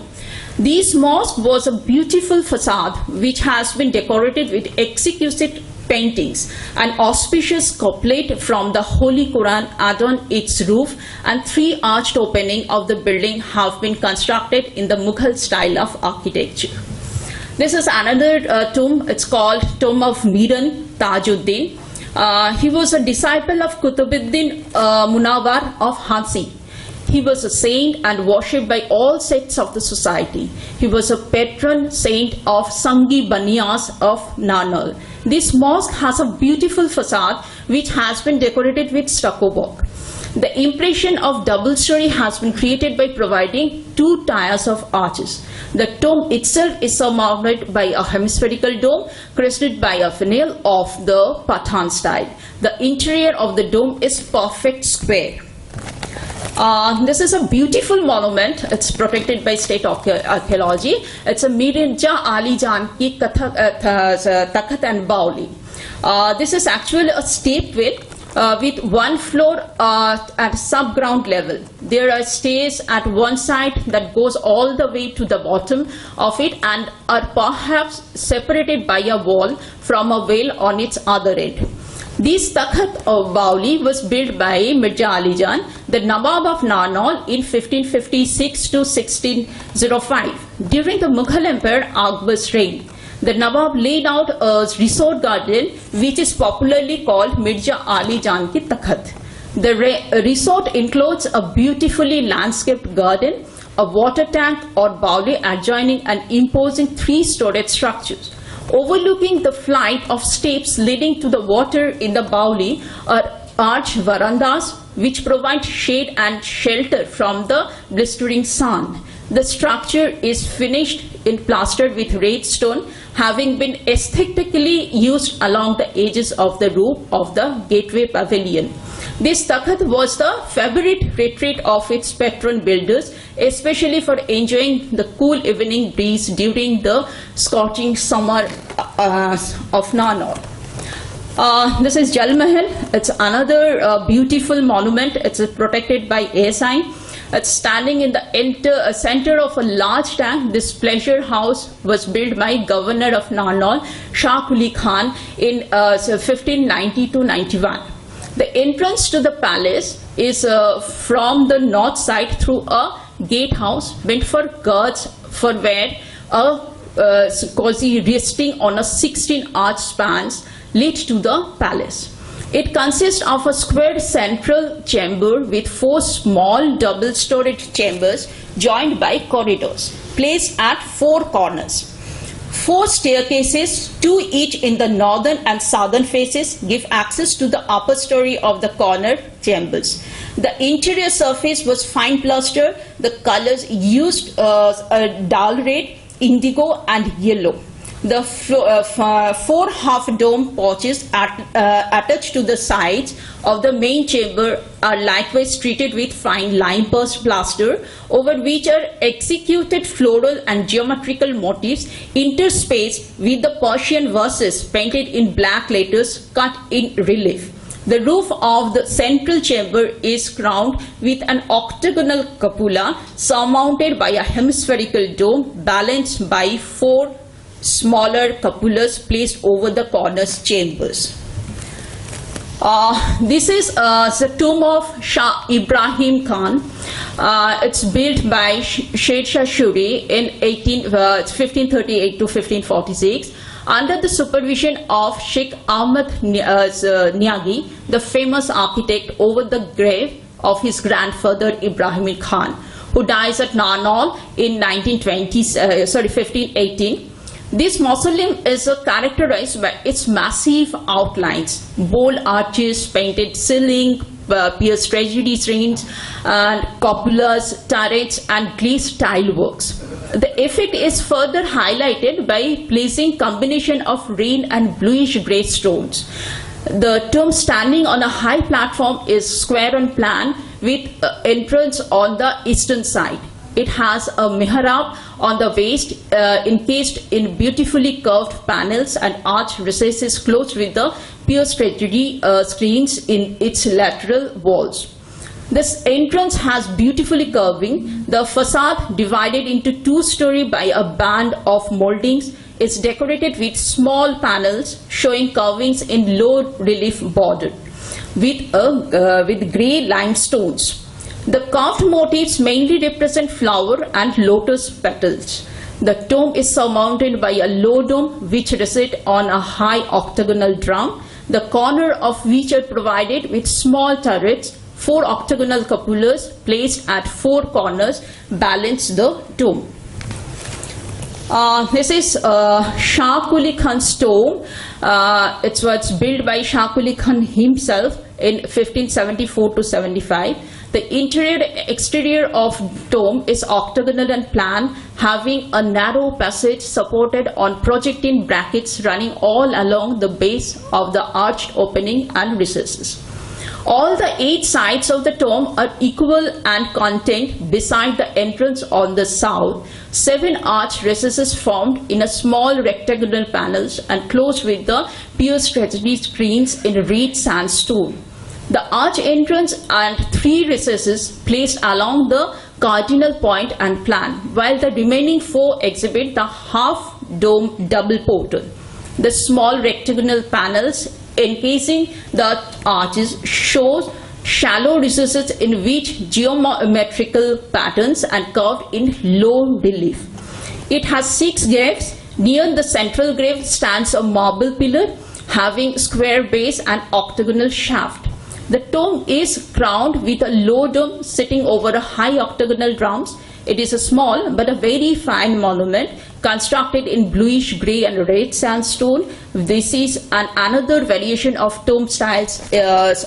This mosque was a beautiful facade which has been decorated with exquisite paintings. An auspicious couplet from the Holy Quran adorned its roof, and 3 arched openings of the building have been constructed in the Mughal style of architecture. This is another tomb. It's called Tomb of Miran Tajuddin. He was a disciple of Qutubuddin Munawar of Hansi. He was a saint and worshipped by all sects of the society. He was a patron saint of Sangi Baniyas of Narnaul. This mosque has a beautiful facade which has been decorated with stucco work. The impression of double story has been created by providing 2 tiers of arches. The tomb itself is surmounted by a hemispherical dome crested by a finial of the Pathan style. The interior of the dome is perfect square. This is a beautiful monument. It's protected by state archaeology. It's a Mirza Ali Jan ki Takhat and Bauli. This is actually a steep with 1 floor at sub-ground level. There are stairs at one side that goes all the way to the bottom of it and are perhaps separated by a wall from a well on its other end. This Takhat of Bauli was built by Mirza Ali Jan, the Nawab of Narnaul, in 1556 to 1605. During the Mughal Emperor Akbar's reign, the Nawab laid out a resort garden which is popularly called Mirza Ali Jan Ki Takhat. The resort includes a beautifully landscaped garden, a water tank or bauli adjoining an imposing 3-storied structures. Overlooking the flight of steps leading to the water in the bauli are arched verandas which provide shade and shelter from the blistering sun. The structure is finished in plastered with red stone, having been aesthetically used along the edges of the roof of the gateway pavilion. This Takhat was the favorite retreat of its patron builders, especially for enjoying the cool evening breeze during the scorching summer of Narnaul. This is Jal Mahal. It's another beautiful monument. It's protected by air sign. It's standing in the center of a large tank. This pleasure house was built by Governor of Narnaul, Shah Quli Khan, in 1590 to 91. The entrance to the palace is from the north side through a gatehouse meant for guards, for where cozy resting on a 16-arch spans lead to the palace. It consists of a square central chamber with 4 small double-storied chambers joined by corridors, placed at 4 corners. 4 staircases, 2 each in the northern and southern faces, give access to the upper story of the corner chambers. The interior surface was fine plaster. The colors used a dull red, indigo and yellow. The 4 half-dome porches attached to the sides of the main chamber are likewise treated with fine lime plaster, over which are executed floral and geometrical motifs interspaced with the Persian verses painted in black letters cut in relief. The roof of the central chamber is crowned with an octagonal cupola surmounted by a hemispherical dome balanced by 4 smaller cupolas placed over the corners chambers. This is the tomb of Shah Ibrahim Khan. It's built by Sher Shah Suri in 1538 to 1546 under the supervision of Sheikh Ahmad Niagi, the famous architect, over the grave of his grandfather Ibrahim Khan, who dies at Narnaul in 1518. This mausoleum is characterized by its massive outlines, bold arches, painted ceiling, pierced tragedy screens, and cupolas, turrets, and glazed tile works. The effect is further highlighted by pleasing combination of green and bluish grey stones. The tomb, standing on a high platform, is square on plan with entrance on the eastern side. It has a mihrab on the waist encased in beautifully curved panels and arched recesses closed with the pierced tragedy screens in its lateral walls. This entrance has beautifully curving. The facade, divided into 2-story by a band of moldings, is decorated with small panels showing carvings in low relief border with grey limestones. The carved motifs mainly represent flower and lotus petals. The tomb is surmounted by a low dome which rests on a high octagonal drum, the corner of which are provided with small turrets. 4 octagonal cupolas placed at 4 corners balance the tomb. This is Shah Quli Khan's tomb. It was built by Shah Quli Khan himself in 1574 to 75. The exterior of tomb is octagonal and plan, having a narrow passage supported on projecting brackets running all along the base of the arched opening and recesses. All the 8 sides of the tomb are equal and contained beside the entrance on the south. 7 arched recesses formed in a small rectangular panels and closed with the pierced tragedy screens in red sandstone. The arch entrance and 3 recesses placed along the cardinal point and plan, while the remaining 4 exhibit the half-dome double portal. The small rectangular panels encasing the arches shows shallow recesses in which geometrical patterns and curved in low relief. It has 6 graves. Near the central grave stands a marble pillar having square base and octagonal shaft. The tomb is crowned with a low dome sitting over a high octagonal drums. It is a small but a very fine monument constructed in bluish grey and red sandstone. This is another variation of tomb styles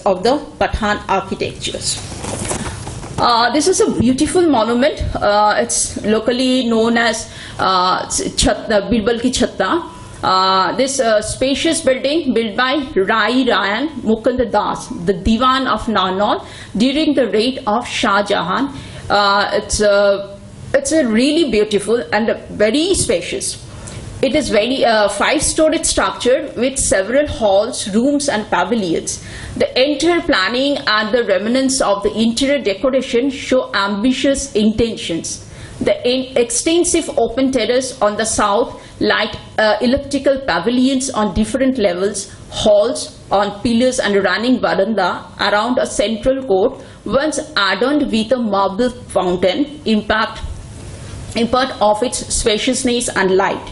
of the Pathan architectures. This is a beautiful monument. It's locally known as Birbal Ki Chhatta. This spacious building, built by Rai Rayan Mukund Das, the Diwan of Narnaul, during the reign of Shah Jahan. It's a really beautiful and very spacious. It is very 5-storied structure with several halls, rooms and pavilions. The entire planning and the remnants of the interior decoration show ambitious intentions. The extensive open terrace on the south, light elliptical pavilions on different levels, halls on pillars and running veranda around a central court, once adorned with a marble fountain, impact in part of its spaciousness and light.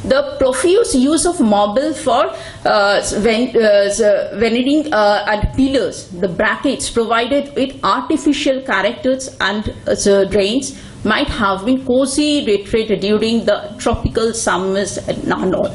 The profuse use of marble for veneering and pillars, the brackets provided with artificial characters and drains, might have been cozy retreat during the tropical summers at Nanol.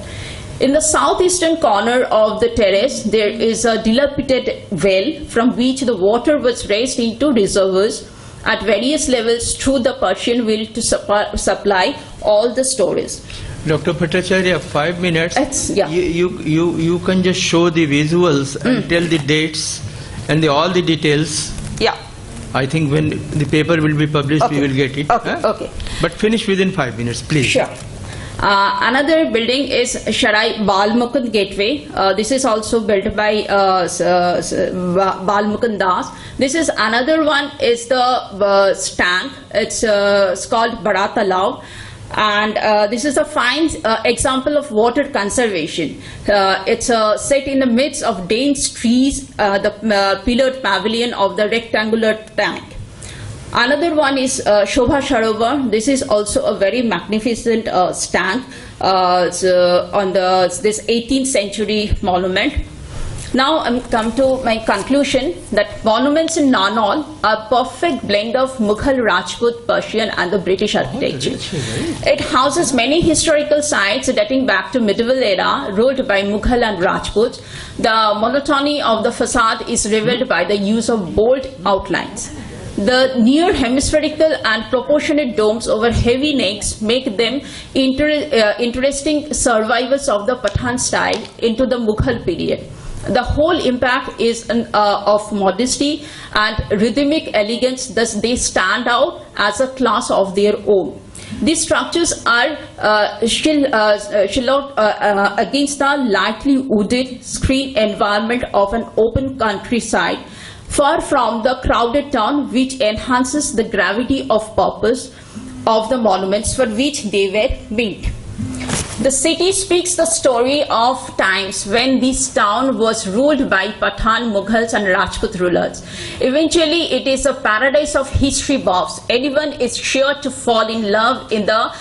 In the southeastern corner of the terrace, there is a dilapidated well from which the water was raised into reservoirs at various levels through the Persian wheel to supply all the stories. Dr. Bhattacharya, 5 minutes. Yeah. You can just show the visuals and tell the dates and all the details. Yeah. I think when the paper will be published, we will get it. Okay. Okay. But finish within 5 minutes, please. Sure. Another building is Sharai Balmukund Gateway. This is also built by Balmukund Das. This is another one is the stank. It's called Bada Talab. And this is a fine example of water conservation. It's set in the midst of dense trees, the pillared pavilion of the rectangular tank. Another one is Shobha Sarovar. This is also a very magnificent stank on this 18th century monument. Now I'm come to my conclusion that monuments in Nanol are a perfect blend of Mughal, Rajput, Persian and the British architecture. It houses many historical sites dating back to medieval era ruled by Mughal and Rajputs. The monotony of the facade is revealed by the use of bold outlines. The near hemispherical and proportionate domes over heavy necks make them interesting survivors of the Pathan style into the Mughal period. The whole impact is of modesty and rhythmic elegance, thus they stand out as a class of their own. These structures are shillowed against the lightly wooded screen environment of an open countryside, far from the crowded town, which enhances the gravity of purpose of the monuments for which they were built. The city speaks the story of times when this town was ruled by Pathan, Mughals and Rajput rulers. Eventually, it is a paradise of history buffs. Anyone is sure to fall in love in the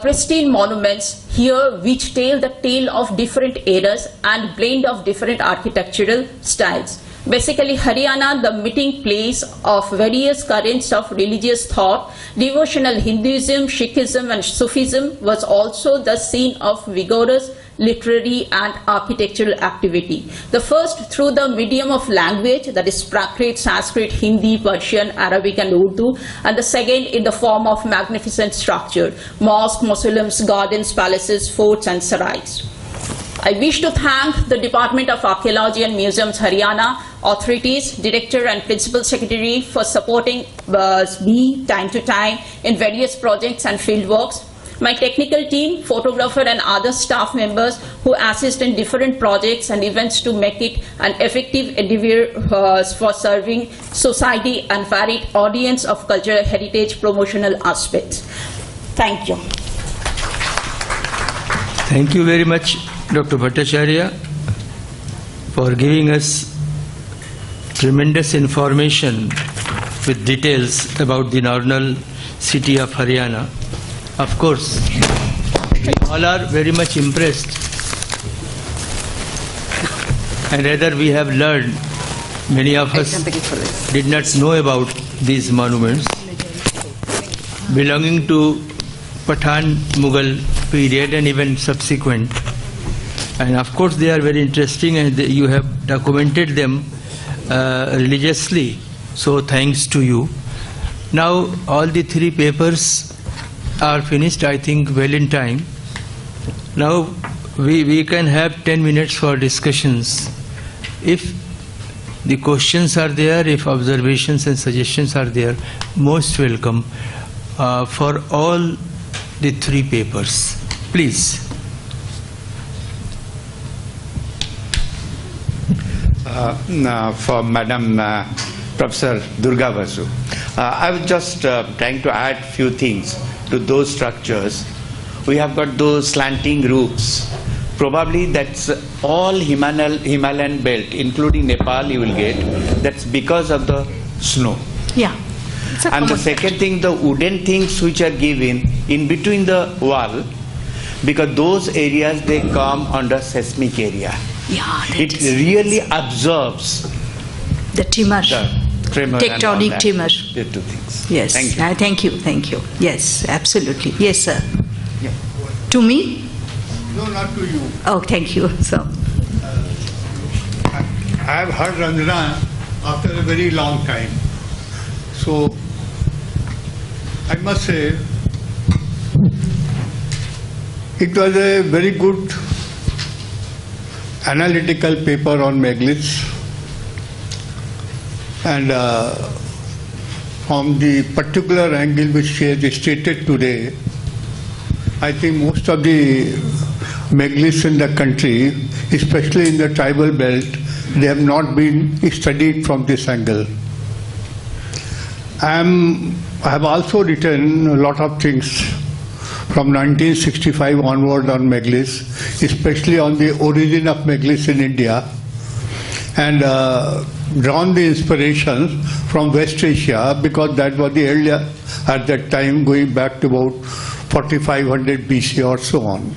pristine monuments here, which tell the tale of different eras and blend of different architectural styles. Basically, Haryana, the meeting place of various currents of religious thought, devotional Hinduism, Sikhism and Sufism, was also the scene of vigorous literary and architectural activity. The first through the medium of language, that is Prakrit, Sanskrit, Hindi, Persian, Arabic and Urdu, and the second in the form of magnificent structure, mosques, mausoleums, gardens, palaces, forts and sarais. I wish to thank the Department of Archaeology and Museums Haryana, authorities, Director and Principal Secretary for supporting me time to time in various projects and fieldworks. My technical team, photographer and other staff members who assist in different projects and events to make it an effective endeavor for serving society and varied audience of cultural heritage promotional aspects. Thank you. Thank you very much, Dr. Bhattacharya, for giving us tremendous information with details about the Narnaul city of Haryana. Of course, we all are very much impressed, and rather we have learned, many of us did not know about these monuments belonging to Pathan Mughal period and even subsequent. And of course they are very interesting, and you have documented them religiously, so thanks to you. Now all the three papers are finished, I think well in time. Now we can have 10 minutes for discussions. If the questions are there, if observations and suggestions are there, most welcome for all the three papers. Please. For Madam Professor Durga Basu, I was just trying to add few things to those structures. We have got those slanting roofs. Probably that's all Himalayan belt, including Nepal you will get. That's because of the snow. Yeah. And the second thing, the wooden things which are given in between the wall, because those areas they come under seismic area. Yeah, It really absorbs the tremor. the tremor. and all Tectonic that. tremor. The two things. Yes. Thank you. Thank you. Thank you. Yes, absolutely. Yes, sir. Yeah. To me? No, not to you. Oh, thank you. So, I have heard Ranjana after a very long time. So, I must say, it was a very good analytical paper on megaliths. And from the particular angle which she has stated today, I think most of the megaliths in the country, especially in the tribal belt, they have not been studied from this angle. I have also written a lot of things from 1965 onward on megaliths, especially on the origin of megaliths in India, and drawn the inspiration from West Asia, because that was the earlier at that time, going back to about 4500 BC or so on.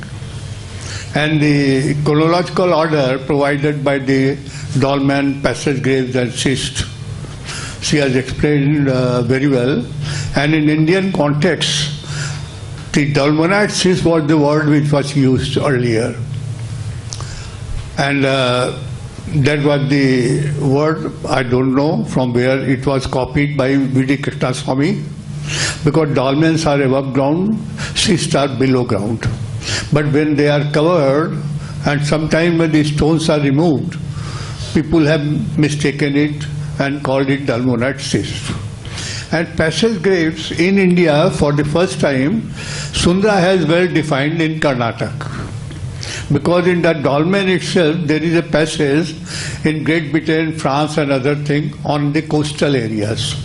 And the chronological order provided by the dolmen, passage graves and schist, she has explained very well. And in Indian context, the dolmonite schist was the word which was used earlier. And that was the word, I don't know from where it was copied by V.D. Krishnaswamy, because dolmens are above ground, schists are below ground. But when they are covered, and sometimes when the stones are removed, people have mistaken it and called it dolmonite schist. And passage graves in India, for the first time, Sundra has well defined in Karnataka. Because in the dolmen itself, there is a passage in Great Britain, France and other things on the coastal areas.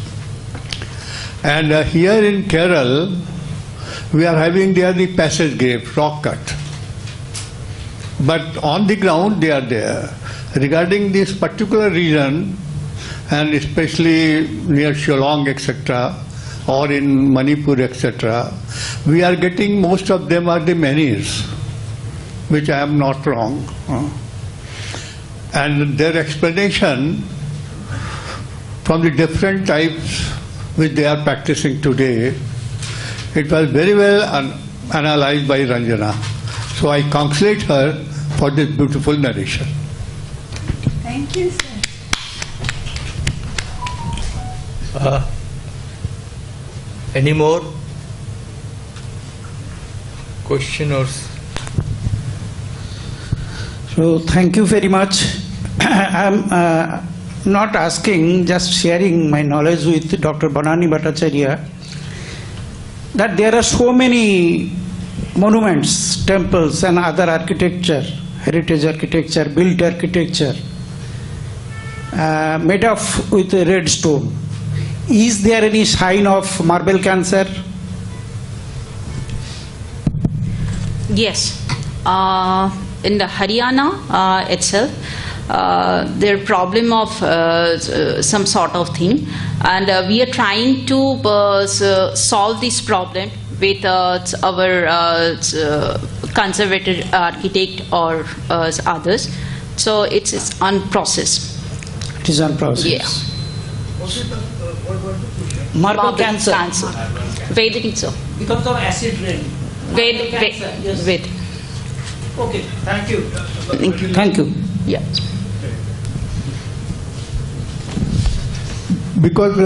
And here in Kerala, we are having there the passage grave, rock cut. But on the ground they are there. Regarding this particular region, and especially near Shillong, etc., or in Manipur, etc., we are getting most of them are the menhirs, which I am not wrong. And their explanation from the different types which they are practicing today, it was very well analyzed by Ranjana. So I congratulate her for this beautiful narration. thank you, sir. Any more question or? So thank you very much. I'm not asking, just sharing my knowledge with Dr. Banani Bhattacharya, that there are so many monuments, temples and other architecture, heritage architecture, built architecture, made of with red stone. Is there any sign of marble cancer? Yes. In the Haryana itself, there problem of some sort of thing, and we are trying to solve this problem with our conservative architect or others. So it's on process. It is on process. Yeah. Marble cancer. Vedic so. Because of acid rain. Ved. Okay, thank you. Thank you. Thank you. Yeah. Because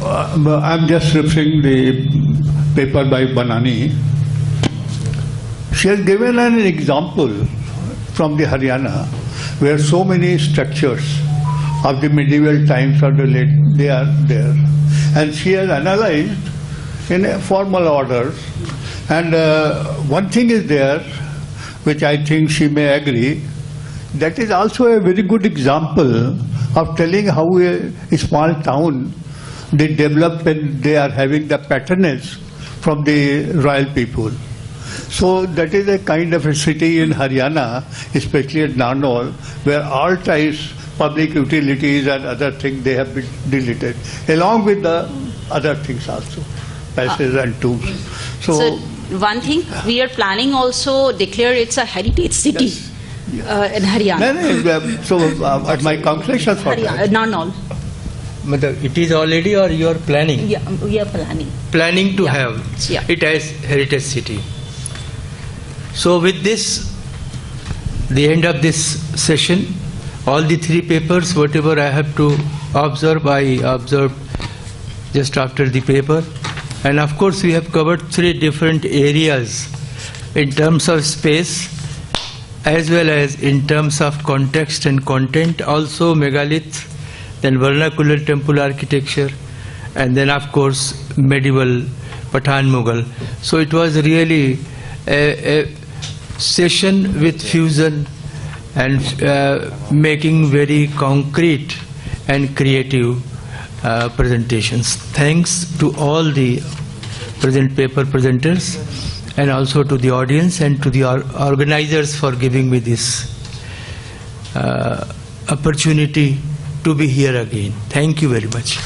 I'm just referring the paper by Banani. She has given an example from the Haryana where so many structures of the medieval times or the late, they are there. And she has analyzed in a formal order. And one thing is there, which I think she may agree, that is also a very good example of telling how a small town they develop when they are having the patronage from the royal people. So that is a kind of a city in Haryana, especially at Narnaul, where all types public utilities and other things they have been deleted, along with the other things also, passages and tombs. So one thing, we are planning also declare it's a heritage city in Haryana. So at my calculations for that. Not all. It is already, or you are planning? Yeah, we are planning. Planning to Yeah. have Yeah. it as heritage city. So with this, the end of this session, all the three papers, whatever I have to observe, I observed just after the paper. And of course, we have covered three different areas in terms of space, as well as in terms of context and content, also megalith, then vernacular temple architecture, and then of course medieval Pathan Mughal. So it was really a session with fusion and making very concrete and creative presentations. Thanks to all the present paper presenters, and also to the audience and to the organizers for giving me this opportunity to be here again. Thank you very much.